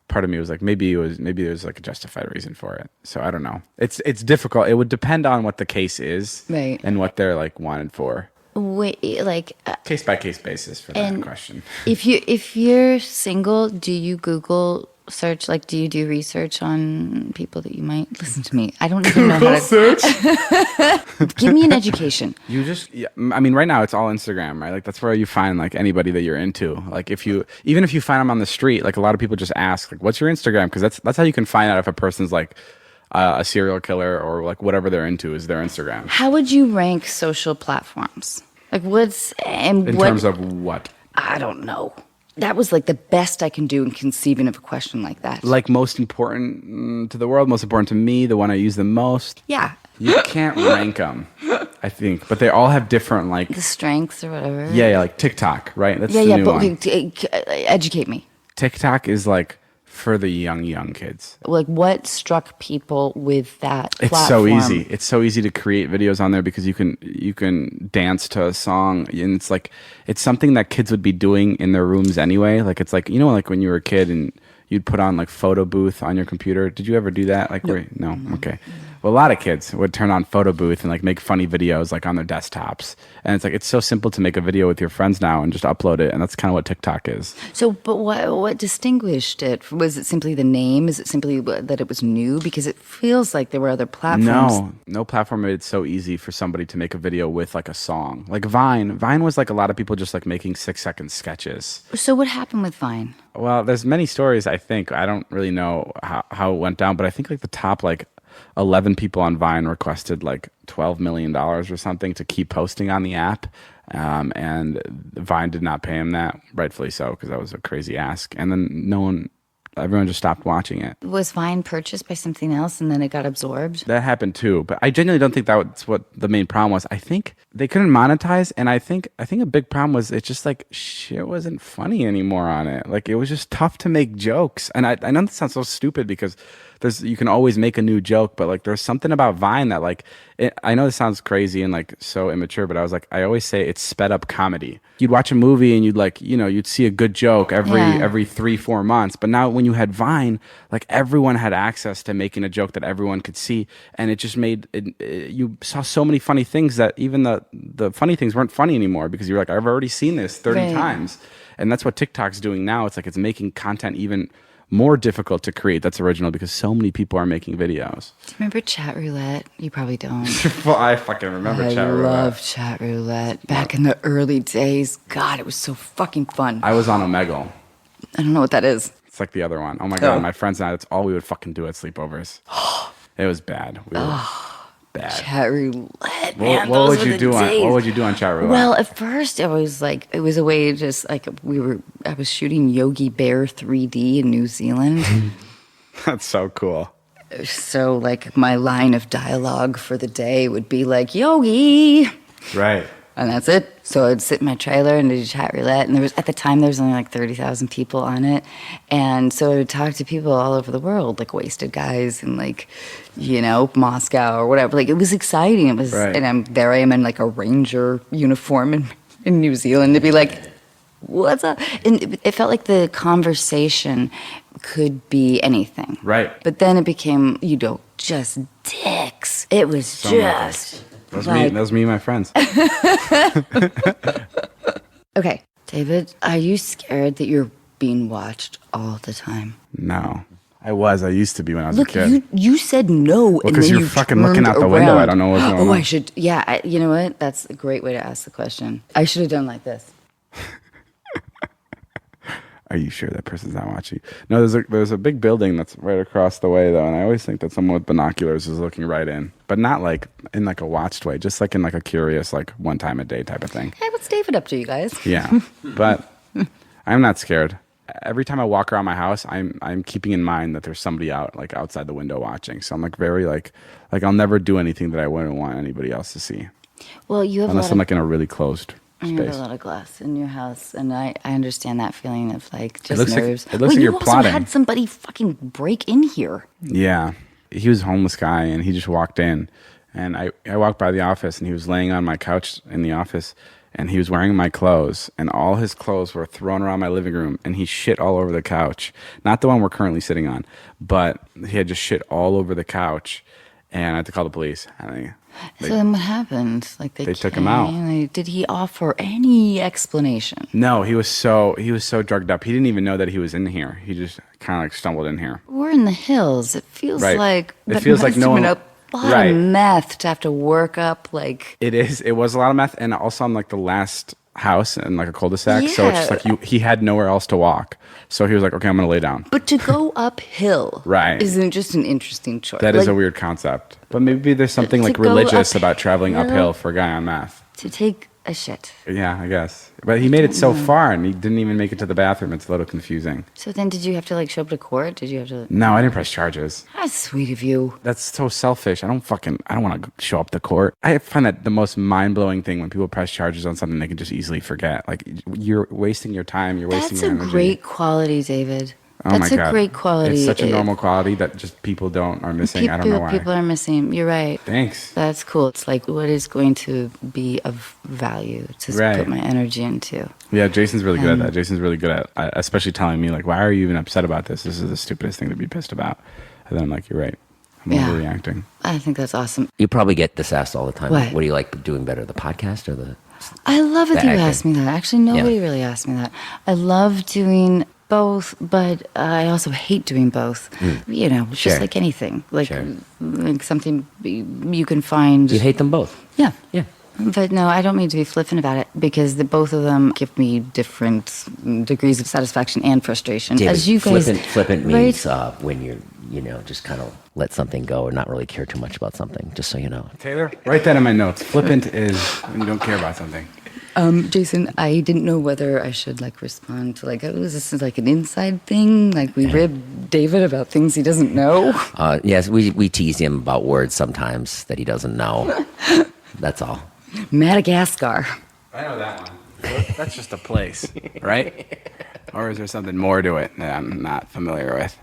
part of me was like, maybe there's like a justified reason for it. So I don't know. It's difficult. It would depend on what the case is, right, and what they're like wanted for. Wait, like case by case basis for that question. If you're single, do you Google search? Like, do you do research on people that you might listen to me? I don't even know how to search. Give me an education. You just, I mean, right now it's all Instagram, right? Like that's where you find like anybody that you're into. Like even if you find them on the street, like a lot of people just ask, like, "What's your Instagram?" Because that's how you can find out if a person's like a serial killer or like whatever they're into is their Instagram. How would you rank social platforms? Like in terms of what? I don't know. That was like the best I can do in conceiving of a question like that. Like most important to the world, most important to me, the one I use the most. Yeah. You can't rank them, I think, but they all have different like the strengths or whatever. Yeah, like TikTok, right? That's the new one. Okay, educate me. TikTok is like for the young kids. Like what struck people with that platform? It's so easy. It's so easy to create videos on there because you can dance to a song, and it's like it's something that kids would be doing in their rooms anyway. Like it's like, you know, like when you were a kid and you'd put on like photo booth on your computer. Did you ever do that? Like no. Okay. Well, a lot of kids would turn on photo booth and like make funny videos like on their desktops. And it's like it's so simple to make a video with your friends now and just upload it. And that's kind of what TikTok is. So, but what distinguished it? Was it simply the name? Is it simply that it was new? Because it feels like there were other platforms. No platform made it so easy for somebody to make a video with like a song. Like Vine was like a lot of people just like making 6-second sketches. So what happened with Vine? Well, there's many stories, I think. I don't really know how it went down, but I think like the top like 11 people on Vine requested like $12 million or something to keep posting on the app. And Vine did not pay him that, rightfully so, because that was a crazy ask. And then everyone just stopped watching it. Was Vine purchased by something else and then it got absorbed? That happened too, but I genuinely don't think that's what the main problem was. I think they couldn't monetize, and I think a big problem was it's just like shit wasn't funny anymore on it. Like it was just tough to make jokes. And I know this sounds so stupid because you can always make a new joke, but like there's something about Vine that like I know this sounds crazy and like so immature, but I always say it's sped up comedy. You'd watch a movie and you'd like, you know, you'd see a good joke every 3-4 months, but now when you had Vine, like everyone had access to making a joke that everyone could see, and it just made it, you saw so many funny things that even the funny things weren't funny anymore because you're like, I've already seen this 30 times. And that's what TikTok's doing now. It's like it's making content even more difficult to create that's original because so many people are making videos. Do you remember Chat Roulette? You probably don't. Well, I fucking remember Chat Roulette. I love Chat Roulette. Back in the early days. God, it was so fucking fun. I was on Omegle. I don't know what that is. It's like the other one. Oh my God, my friends and I, that's all we would fucking do at sleepovers. It was bad. We were bad. Chat Roulette, man. What would you do on Chat Roulette? Well, at first it was a way to just like I was shooting Yogi Bear 3D in New Zealand. That's so cool. So like my line of dialogue for the day would be like Yogi. Right. And that's it. So I'd sit in my trailer and do Chat Roulette. And at the time there was only like 30,000 people on it. And so I would talk to people all over the world, like wasted guys in like, you know, Moscow or whatever. Like it was exciting. It was, and I am in like a ranger uniform in New Zealand to be like, what's up? And it felt like the conversation could be anything. Right. But then it became, just dicks. It was so just... That was me and my friends. Okay, David, are you scared that you're being watched all the time? No. I used to be when I was a kid. You said no. Because you're fucking looking out the window. I don't know what's going on. I should, you know what? That's a great way to ask the question. I should have done like this. Are you sure that person's not watching? No, there's a big building that's right across the way though, and I always think that someone with binoculars is looking right in, but not like in like a watched way, just like in like a curious like one time a day type of thing. Hey, what's David up to, you guys? Yeah, but I'm not scared. Every time I walk around my house, I'm keeping in mind that there's somebody out outside the window watching. So I'm like very like I'll never do anything that I wouldn't want anybody else to see. Well, you have unless I'm like in a really closed you have a space. lot of glass in your house, and I understand that feeling of like just looks like- nerves. it looks like you you're also plotting. had somebody fucking break in here. Yeah. He was a homeless guy, and he just walked in. And I walked by the office, and he was laying on my couch in the office, and he was wearing my clothes, and all his clothes were thrown around my living room, and he shit all over the couch. Not the one we're currently sitting on, but he had just shit all over the couch, and I had to call the police. So then what happened? Like They took him out. Did he offer any explanation? No, he was so drugged up. He didn't even know that he was in here. He just kind of like stumbled in here. We're in the hills. It feels Right. like It feels like no one. a lot Right. of meth to have to work up like. It is. It was a lot of meth, and also I'm like the last house in like a cul-de-sac, so it's just like he had nowhere else to walk. So he was like, "Okay, I'm gonna lay down." But to go uphill, Right. isn't just an interesting choice. That is Like, a weird concept, but maybe there's something To like go religious uphill. about traveling uphill for a guy on meth. to take a shit. Yeah, I guess. But he made it so far, and he didn't even make it to the bathroom. It's a little confusing. So then, did you have to like show up to court? Did you have to? No, I didn't press charges. That's sweet of you. That's so selfish. I don't want to show up to court. I find that the most mind-blowing thing when people press charges on something they can just easily forget. Like, you're wasting your time. You're wasting That's your a energy. great quality, David. Oh That's my a God. great quality. It's such a normal quality that just people are missing. I don't know why. People are missing. You're right. Thanks. That's cool. It's like what is going to be of value to Right. put my energy into. Yeah, Jason's really good at that. Jason's really good at especially telling me, like, why are you even upset about this? This is the stupidest thing to be pissed about. And then I'm like, you're right. I'm Yeah. overreacting. I think that's awesome. You probably get this asked all the time. What? What do you like doing better, the podcast or the? I love it The that you acting. asked me that. Actually, nobody really asked me that. I love doing both, but I also hate doing both. You know, Sure. just like anything. Like, Sure. like something you can find. You hate them both. Yeah. Yeah. But no, I don't mean to be flippant about it because both of them give me different degrees of satisfaction and frustration. David, As you guys, flippant right? means when you're, just kind of let something go or not really care too much about something, just so you know. Taylor, write that in my notes. Flippant is when you don't care about something. Jason, I didn't know whether I should like respond to like, oh, is this like an inside thing? Like we rib David about things he doesn't know. Yes, we tease him about words sometimes that he doesn't know. That's all. Madagascar. I know that one. That's just a place, right? Or is there something more to it that I'm not familiar with?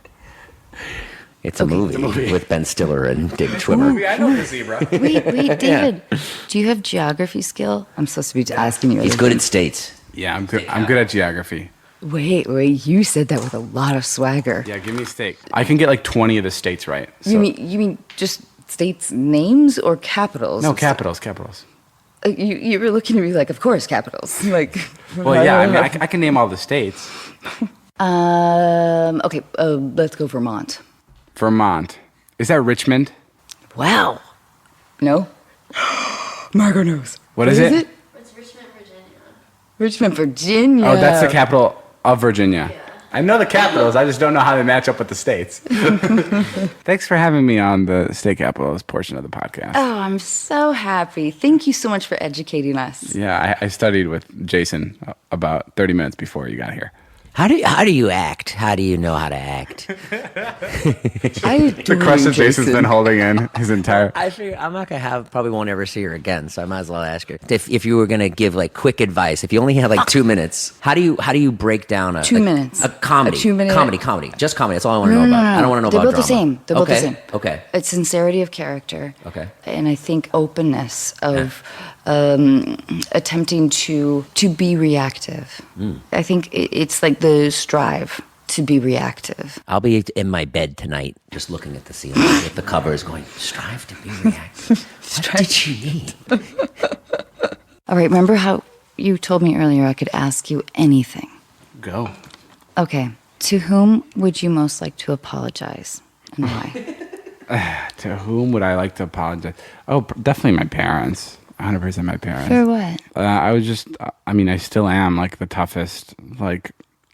It's a movie with Ben Stiller and David Schwimmer. I know the zebra. Wait, David, do you have geography skill? I'm supposed to be asking you. He's good at states. Yeah, I'm good. I'm good at geography. Wait, you said that with a lot of swagger. Yeah, give me a state. I can get like 20 of the states right. So. You mean just states' names or capitals? No, capitals. You were looking at me like, of course, capitals. Like, Well, yeah, I mean, I can name all the states. Okay, let's go Vermont. Vermont. Is that Richmond? Wow. No? Margot knows. What is it? It's Richmond, Virginia. Richmond, Virginia. Oh, that's the capital of Virginia. I know the capitals. I just don't know how they match up with the states. Thanks for having me on the state capitals portion of the podcast. Oh, I'm so happy. Thank you so much for educating us. Yeah, I studied with Jason about 30 minutes before you got here. How do you act? How do you know how to act? The crush that Jason's been holding in his entire... I figure I'm not gonna probably won't ever see her again, so I might as well ask her. If you were gonna give like quick advice, if you only had like 2 minutes, how do you break down a 2 minutes. a comedy? A 2 minute comedy, just comedy. That's all I want to know about. I don't want to know They're about both drama. the same. They're both the Okay, same. Okay. It's sincerity of character. Okay. And I think openness of attempting to be reactive. I think it's like the strive to be reactive. I'll be in my bed tonight, just looking at the ceiling with the covers, going, "Strive to be reactive." What did she mean? All right, remember how you told me earlier I could ask you anything? Go. Okay. To whom would you most like to apologize and why? To whom would I like to apologize? Oh, definitely my parents. 100% my parents. For what? I was just, I still am like the toughest like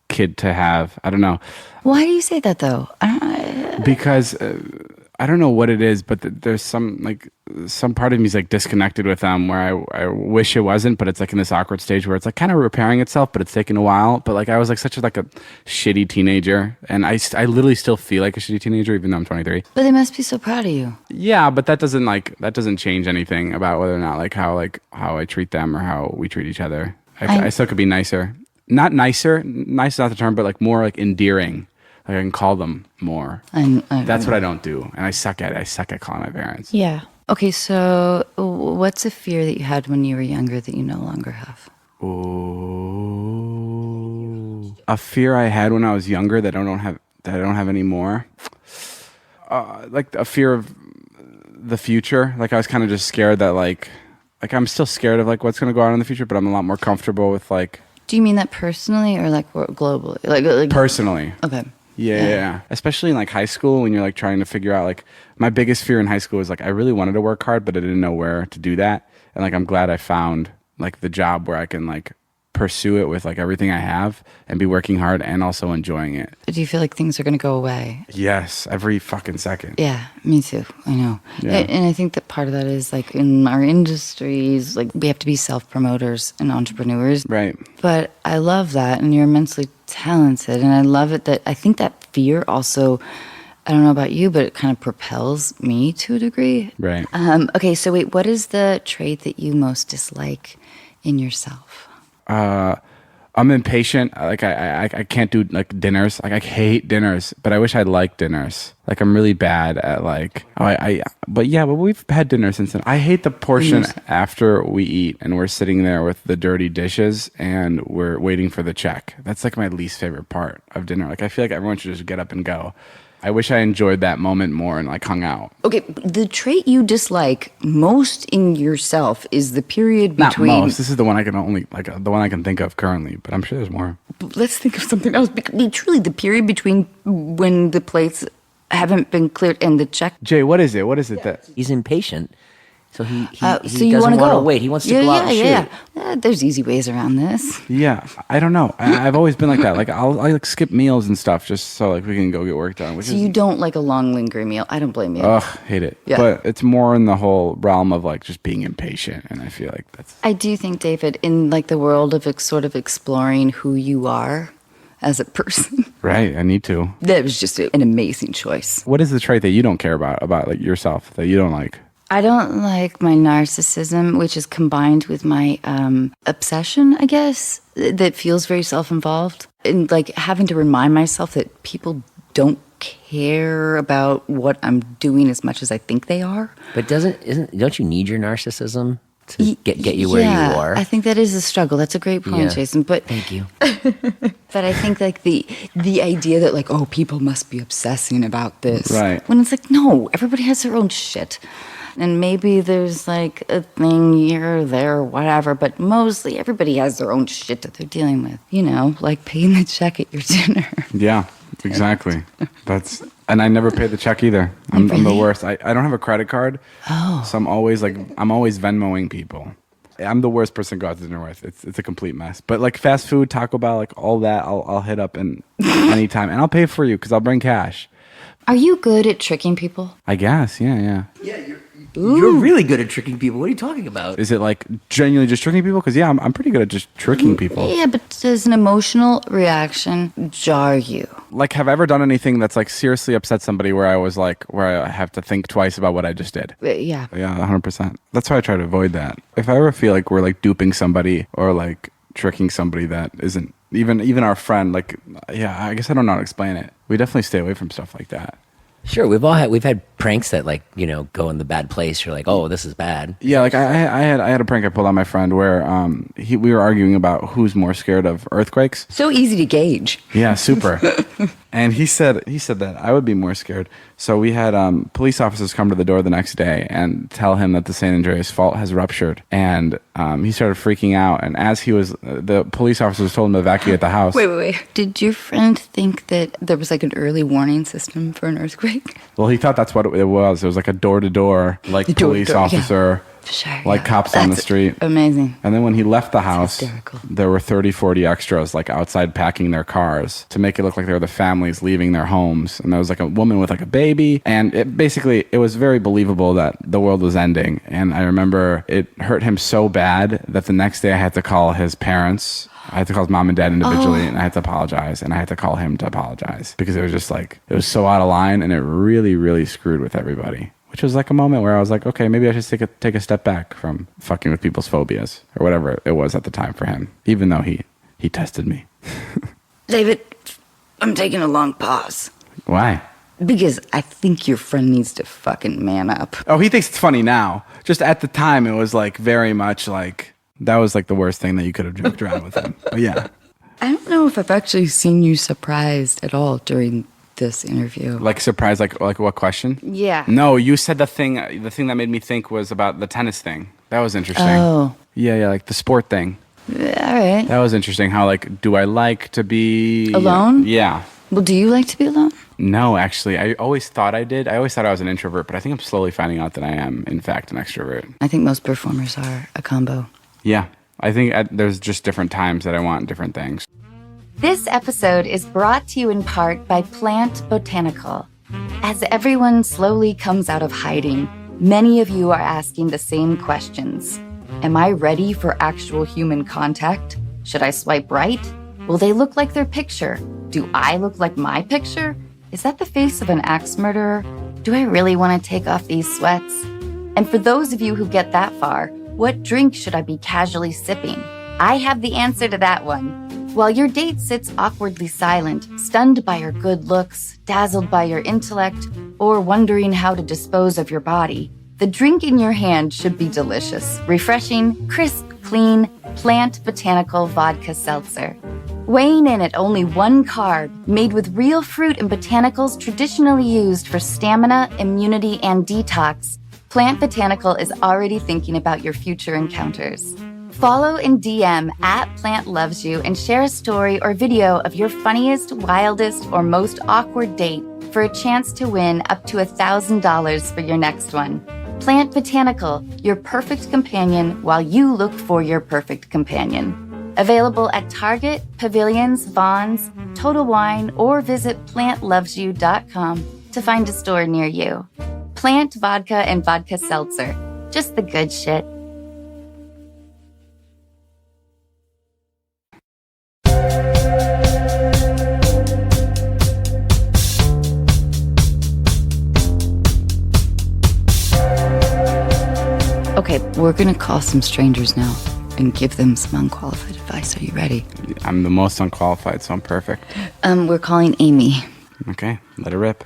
kid to have. I don't know. Why do you say that though? Because I don't know what it is, but there's some part of me is like disconnected with them where I wish it wasn't, but it's like in this awkward stage where it's like kind of repairing itself, but it's taking a while. But like I was like such a shitty teenager, and I literally still feel like a shitty teenager even though I'm 23. But they must be so proud of you. Yeah, but that doesn't change anything about whether or not how I treat them or how we treat each other. I still could be nicer. Not nicer, nice is not the term, but like more like endearing. Like I can call them more. That's what I don't do, and I suck at it. I suck at calling my parents. Yeah. Okay, so what's a fear that you had when you were younger that you no longer have? Ooh. A fear I had when I was younger that I don't have anymore. Like a fear of the future. Like I was kind of just scared that like I'm still scared of like what's going to go on in the future, but I'm a lot more comfortable with like. Do you mean that personally or like globally? Like personally. Okay. Yeah. Especially in like high school when you're like trying to figure out like my biggest fear in high school was like I really wanted to work hard, but I didn't know where to do that. And like I'm glad I found like the job where I can like pursue it with like everything I have and be working hard and also enjoying it. Do you feel like things are going to go away? Yes, every fucking second. Yeah, me too. I know. Yeah. And I think that part of that is like in our industries, like we have to be self-promoters and entrepreneurs. Right. But I love that, and you're immensely talented, and I love it that I think that fear also, I don't know about you, but it kind of propels me to a degree. Right. Okay, so wait, what is the trait that you most dislike in yourself? I'm impatient. Like I can't do like dinners. Like I hate dinners, but I wish I liked dinners. Like I'm really bad at like but we've had dinner since then. I hate the portion after we eat and we're sitting there with the dirty dishes and we're waiting for the check. That's like my least favorite part of dinner. Like I feel like everyone should just get up and go. I wish I enjoyed that moment more and like hung out. Okay, the trait you dislike most in yourself is the period between. Not most. This is the one I can think of currently, but I'm sure there's more. Let's think of something else. Truly, the period between when the plates haven't been cleared and the check. Jay, what is it? What is it that He's impatient. So he so you doesn't want to go. wait. He wants to go out and shoot. There's easy ways around this. Yeah, I don't know. I've always been like that. Like I like skip meals and stuff just so like we can go get work done. So you don't like a long lingering meal. I don't blame you. Ugh, hate it. Yeah. But it's more in the whole realm of like just being impatient, and I feel like that's. I do think, David, in like the world of sort of exploring who you are as a person. Right, I need to. That was just an amazing choice. What is the trait that you don't care about like yourself that you don't like? I don't like my narcissism, which is combined with my obsession, I guess, that feels very self-involved. And like having to remind myself that people don't care about what I'm doing as much as I think they are. But don't you need your narcissism to get you where you are? I think that is a struggle. That's a great point, Jason. But thank you. But I think like the idea that like, oh, people must be obsessing about this. Right. When it's like, no, everybody has their own shit. And maybe there's like a thing here or there or whatever, but mostly everybody has their own shit that they're dealing with. You know, like paying the check at your dinner. Yeah, exactly. And I never pay the check either. I'm the worst. I don't have a credit card. Oh. So I'm always Venmoing people. I'm the worst person to go out to dinner with. It's a complete mess. But like fast food, Taco Bell, like all that, I'll hit up anytime, and I'll pay for you because I'll bring cash. Are you good at tricking people? I guess, yeah. Yeah, you're really good at tricking people. What are you talking about? Is it like genuinely just tricking people? Because I'm pretty good at just tricking people. Yeah, but does an emotional reaction jar you? Like, have I ever done anything that's like seriously upset somebody where I have to think twice about what I just did? Yeah. Yeah, 100%. That's why I try to avoid that. If I ever feel like we're like duping somebody or like tricking somebody that isn't even our friend, like, yeah, I guess I don't know how to explain it. We definitely stay away from stuff like that. Sure, we've had pranks that like, you know, go in the bad place. You're like, oh, this is bad. Yeah, like I had a prank I pulled on my friend where we were arguing about who's more scared of earthquakes. So easy to gauge. Yeah, super. And he said that I would be more scared. So we had police officers come to the door the next day and tell him that the San Andreas fault has ruptured. And he started freaking out. And as the police officers told him to evacuate the house. Wait. Did your friend think that there was like an early warning system for an earthquake? Well, he thought that's what it was. It was like a door-to-door, like police officer Sure. Like cops on the street. Amazing. And then when he left the house, hysterical. there were 30, 40 extras like outside packing their cars to make it look like they were the families leaving their homes. And there was like a woman with like a baby. And it was very believable that the world was ending. And I remember it hurt him so bad that the next day I had to call his parents. I had to call his mom and dad individually, and I had to apologize, and I had to call him to apologize because it was just like, it was so out of line, and it really, really screwed with everybody. Which was like a moment where I was like, okay, maybe I should take a step back from fucking with people's phobias or whatever it was at the time for him, even though he tested me. David, I'm taking a long pause. Why? Because I think your friend needs to fucking man up. Oh, he thinks it's funny now. Just at the time, it was like very much like, that was like the worst thing that you could have joked around with him. But yeah. I don't know if I've actually seen you surprised at all during this interview. Like surprised, like what question? Yeah. No, you said the thing that made me think was about the tennis thing. That was interesting. Oh. Yeah, like the sport thing. All right. That was interesting. How like, do I like to be alone? Yeah. Well, do you like to be alone? No, actually, I always thought I did. I always thought I was an introvert, but I think I'm slowly finding out that I am, in fact, an extrovert. I think most performers are a combo. Yeah, I think there's just different times that I want different things. This episode is brought to you in part by Plant Botanical. As everyone slowly comes out of hiding, many of you are asking the same questions. Am I ready for actual human contact? Should I swipe right? Will they look like their picture? Do I look like my picture? Is that the face of an axe murderer? Do I really want to take off these sweats? And for those of you who get that far, what drink should I be casually sipping? I have the answer to that one. While your date sits awkwardly silent, stunned by your good looks, dazzled by your intellect, or wondering how to dispose of your body, the drink in your hand should be delicious, refreshing, crisp, clean, Plant Botanical Vodka Seltzer. Weighing in at only 1 carb, made with real fruit and botanicals traditionally used for stamina, immunity, and detox, Plant Botanical is already thinking about your future encounters. Follow and DM @PlantLovesYou and share a story or video of your funniest, wildest, or most awkward date for a chance to win up to $1,000 for your next one. Plant Botanical, your perfect companion while you look for your perfect companion. Available at Target, Pavilions, Vons, Total Wine, or visit PlantLovesYou.com to find a store near you. Plant Vodka and Vodka Seltzer. Just the good shit. Okay, we're gonna call some strangers now and give them some unqualified advice. Are you ready? I'm the most unqualified, so I'm perfect. We're calling Amy. Okay, let it rip.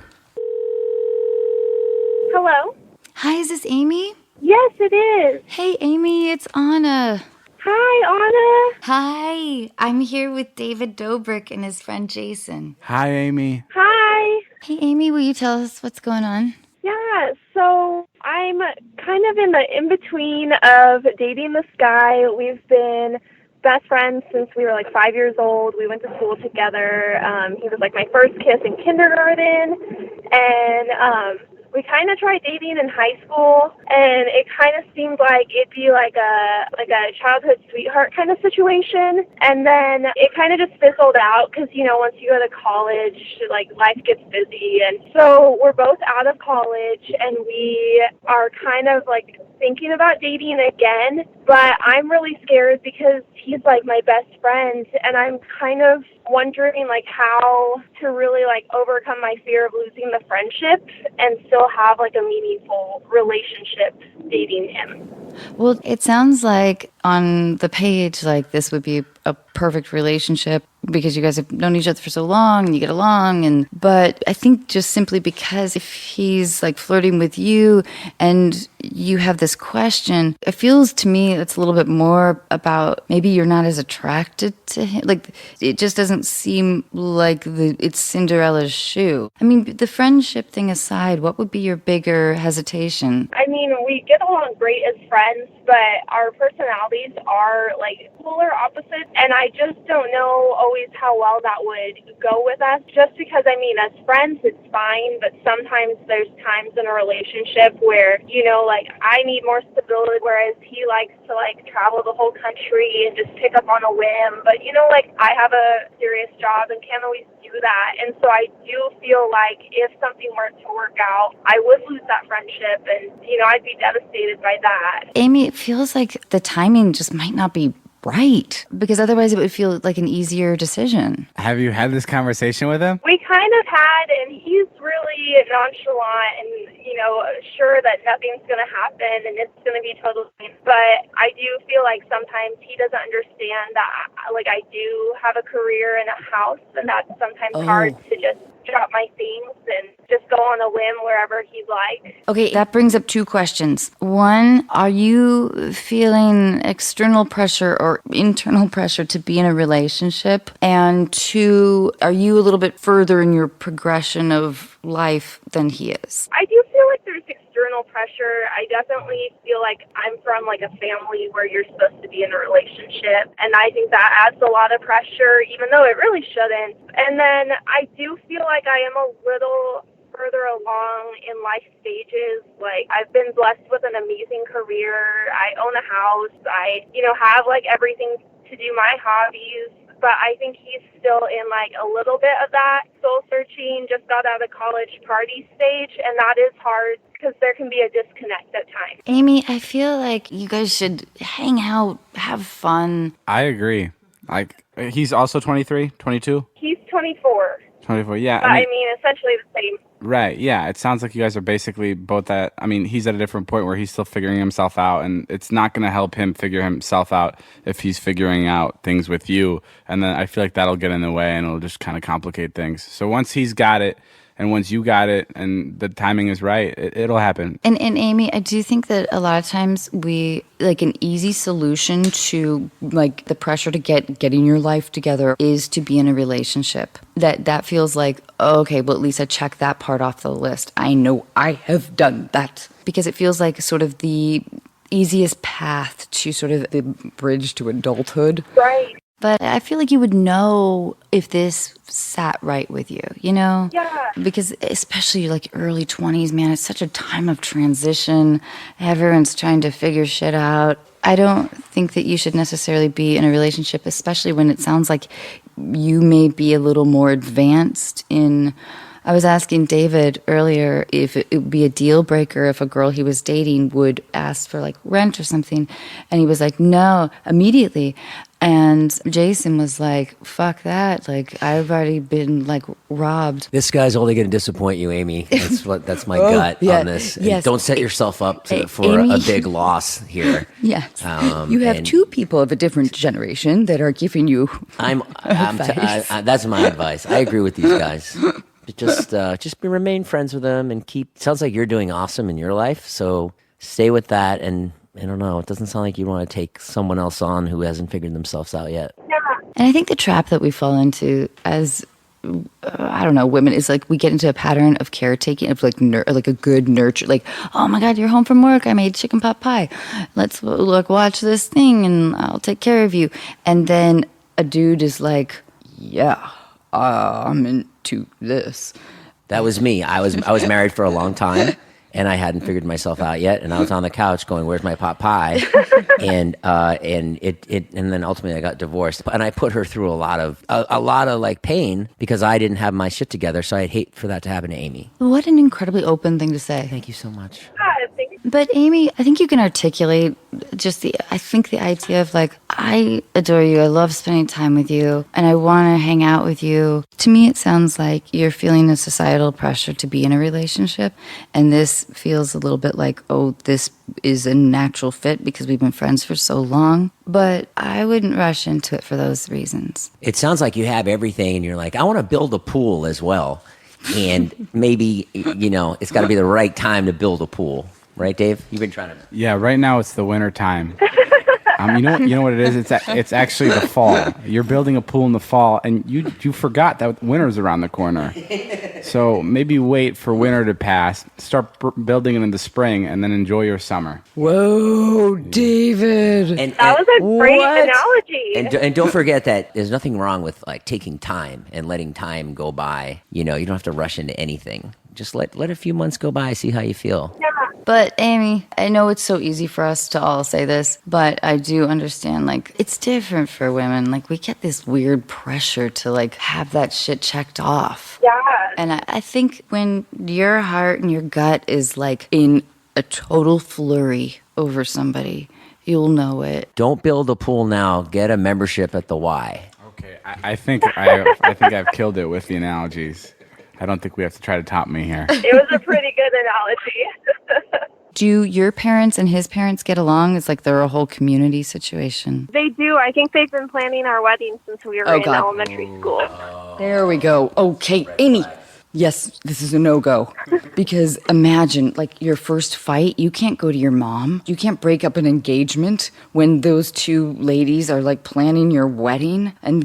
Hello? Hi, is this Amy? Yes, it is. Hey, Amy, it's Anna. Hi, Anna. Hi, I'm here with David Dobrik and his friend Jason. Hi, Amy. Hi. Hey, Amy, will you tell us what's going on? Yeah, so I'm kind of in the in-between of dating this guy. We've been best friends since we were like 5 years old. We went to school together. He was like my first kiss in kindergarten. And we kind of tried dating in high school, and it kind of seemed like it'd be like a childhood sweetheart kind of situation. And then it kind of just fizzled out because, you know, once you go to college, like life gets busy. And so we're both out of college, and we are kind of like thinking about dating again. But I'm really scared because he's like my best friend, and I'm kind of wondering like how to really like overcome my fear of losing the friendship and still have like a meaningful relationship dating him. Well, it sounds like on the page, like this would be a perfect relationship because you guys have known each other for so long and you get along. But I think just simply because if he's like flirting with you and you have this question, it feels to me it's a little bit more about maybe you're not as attracted to him. Like it just doesn't seem like it's Cinderella's shoe. I mean, the friendship thing aside, what would be your bigger hesitation? I mean, we get along great as friends, but our personalities are like polar opposites And I just don't know always how well that would go with us, just because, I mean, as friends, it's fine, but sometimes there's times in a relationship where, you know, like, I need more stability, whereas he likes to, like, travel the whole country and just pick up on a whim. But, you know, like, I have a serious job and can't always do that. And so I do feel like if something were to work out, I would lose that friendship, and, you know, I'd be devastated by that. Amy, it feels like the timing just might not be right, because otherwise it would feel like an easier decision. Have you had this conversation with him? We kind of had, and he's really nonchalant and, you know, sure that nothing's going to happen and it's going to be totally fine. But I do feel like sometimes he doesn't understand that, like, I do have a career and a house, and that's sometimes hard to just drop my things and just go on a whim wherever he'd like. Okay, that brings up two questions. One, are you feeling external pressure or internal pressure to be in a relationship? And two, are you a little bit further in your progression of life than he is? I do feel like there's external pressure. I definitely feel like I'm from like a family where you're supposed to be in a relationship, and I think that adds a lot of pressure, even though it really shouldn't. And then I do feel like I am a little further along in life stages. Like, I've been blessed with an amazing career. I own a house. I, you know, have like everything to do my hobbies. But I think he's still in like a little bit of that soul searching, just got out of college party stage, and that is hard because there can be a disconnect at times. Amy, I feel like you guys should hang out, have fun. I agree. Like, he's also 23, 22? He's 24. 24, yeah. But I mean, essentially the same. Right, yeah. It sounds like you guys are basically both at, I mean, he's at a different point where he's still figuring himself out, and it's not going to help him figure himself out if he's figuring out things with you. And then I feel like that'll get in the way and it'll just kind of complicate things. So once he's got it, and once you got it and the timing is right, it'll happen. And Amy, I do think that a lot of times we, like, an easy solution to like the pressure to getting your life together is to be in a relationship. That feels like, oh, okay, well, at least I checked that part off the list. I know I have done that. Because it feels like sort of the easiest path to sort of the bridge to adulthood. Right. But I feel like you would know if this sat right with you, you know? Yeah. Because especially like early 20s, man, it's such a time of transition. Everyone's trying to figure shit out. I don't think that you should necessarily be in a relationship, especially when it sounds like you may be a little more advanced in... I was asking David earlier if it would be a deal breaker if a girl he was dating would ask for like rent or something. And he was like, no, immediately. And Jason was like, fuck that. Like, I've already been like robbed. This guy's only going to disappoint you, Amy. That's my gut on this. And don't set yourself up for Amy, a big loss here. Yes. You have two people of a different generation that are giving you advice. That's my advice. I agree with these guys. Just remain friends with them and keep. Sounds like you're doing awesome in your life, so stay with that. And I don't know, it doesn't sound like you want to take someone else on who hasn't figured themselves out yet. Yeah. And I think the trap that we fall into as I don't know, women is like we get into a pattern of caretaking, of like like a good nurture, like, oh my God, you're home from work, I made chicken pot pie, let's look watch this thing and I'll take care of you. And then a dude is like, yeah, I'm into this. That was me. I was married for a long time, and I hadn't figured myself out yet. And I was on the couch going, "Where's my pot pie?" and then ultimately I got divorced. And I put her through a lot of like pain because I didn't have my shit together. So I'd hate for that to happen to Amy. What an incredibly open thing to say. Thank you so much. But Amy, I think you can articulate just the idea of like, I adore you, I love spending time with you, and I want to hang out with you. To me, it sounds like you're feeling the societal pressure to be in a relationship, and this feels a little bit like, oh, this is a natural fit because we've been friends for so long. But I wouldn't rush into it for those reasons. It sounds like you have everything, and you're like, I want to build a pool as well. And maybe, it's got to be the right time to build a pool. Right, Dave? You've been trying to... Yeah, right now it's the winter time. You know what it is? It's actually the fall. You're building a pool in the fall, and you forgot that winter's around the corner. So maybe wait for winter to pass, start building it in the spring, and then enjoy your summer. Whoa, David! That was a great analogy. And don't forget that there's nothing wrong with like taking time and letting time go by. You don't have to rush into anything. Just let a few months go by, see how you feel. Yeah. But Amy, I know it's so easy for us to all say this, but I do understand, like, it's different for women. Like, we get this weird pressure to, like, have that shit checked off. Yeah. And I think when your heart and your gut is, like, in a total flurry over somebody, you'll know it. Don't build a pool now. Get a membership at the Y. Okay, I think I've killed it with the analogies. I don't think we have to try to top me here. It was a pretty good analogy. Do your parents and his parents get along? It's like they're a whole community situation. They do. I think they've been planning our wedding since we were in elementary school. There we go. Okay, Amy. Yes, this is a no-go. Because imagine, like, your first fight, you can't go to your mom. You can't break up an engagement when those two ladies are, like, planning your wedding and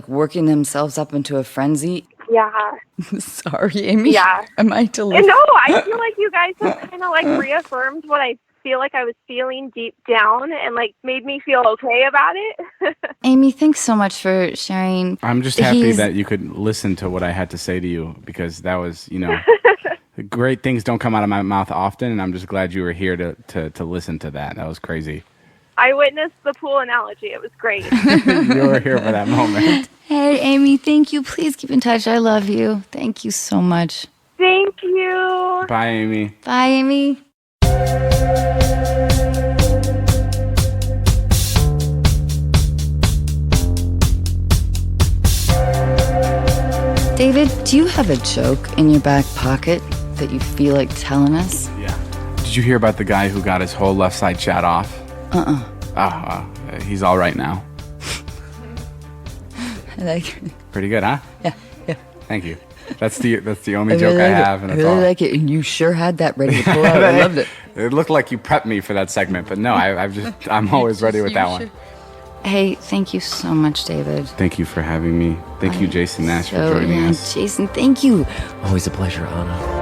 working themselves up into a frenzy. Yeah. Sorry, Amy. Yeah. Am I delicious? No, I feel like you guys have kind of, like, reaffirmed what I feel like I was feeling deep down and, like, made me feel okay about it. Amy, thanks so much for sharing. I'm just happy that you could listen to what I had to say to you, because that was, great things don't come out of my mouth often, and I'm just glad you were here to listen to that. That was crazy. I witnessed the pool analogy. It was great. You were here for that moment. Hey, Amy, thank you. Please keep in touch. I love you. Thank you so much. Thank you. Bye, Amy. Bye, Amy. David, do you have a joke in your back pocket that you feel like telling us? Yeah. Did you hear about the guy who got his whole left side chat off? He's all right now. I like it. Pretty good, huh? Yeah. Thank you. That's the only joke I have, and I that's really all. like it, and you sure had that ready to pull out. I loved it. It looked like you prepped me for that segment, but no, I'm always ready with that one. Hey, thank you so much, David. Thank you for having me. Thank you, Jason Nash, for joining us. Jason, thank you. Always a pleasure, Anna.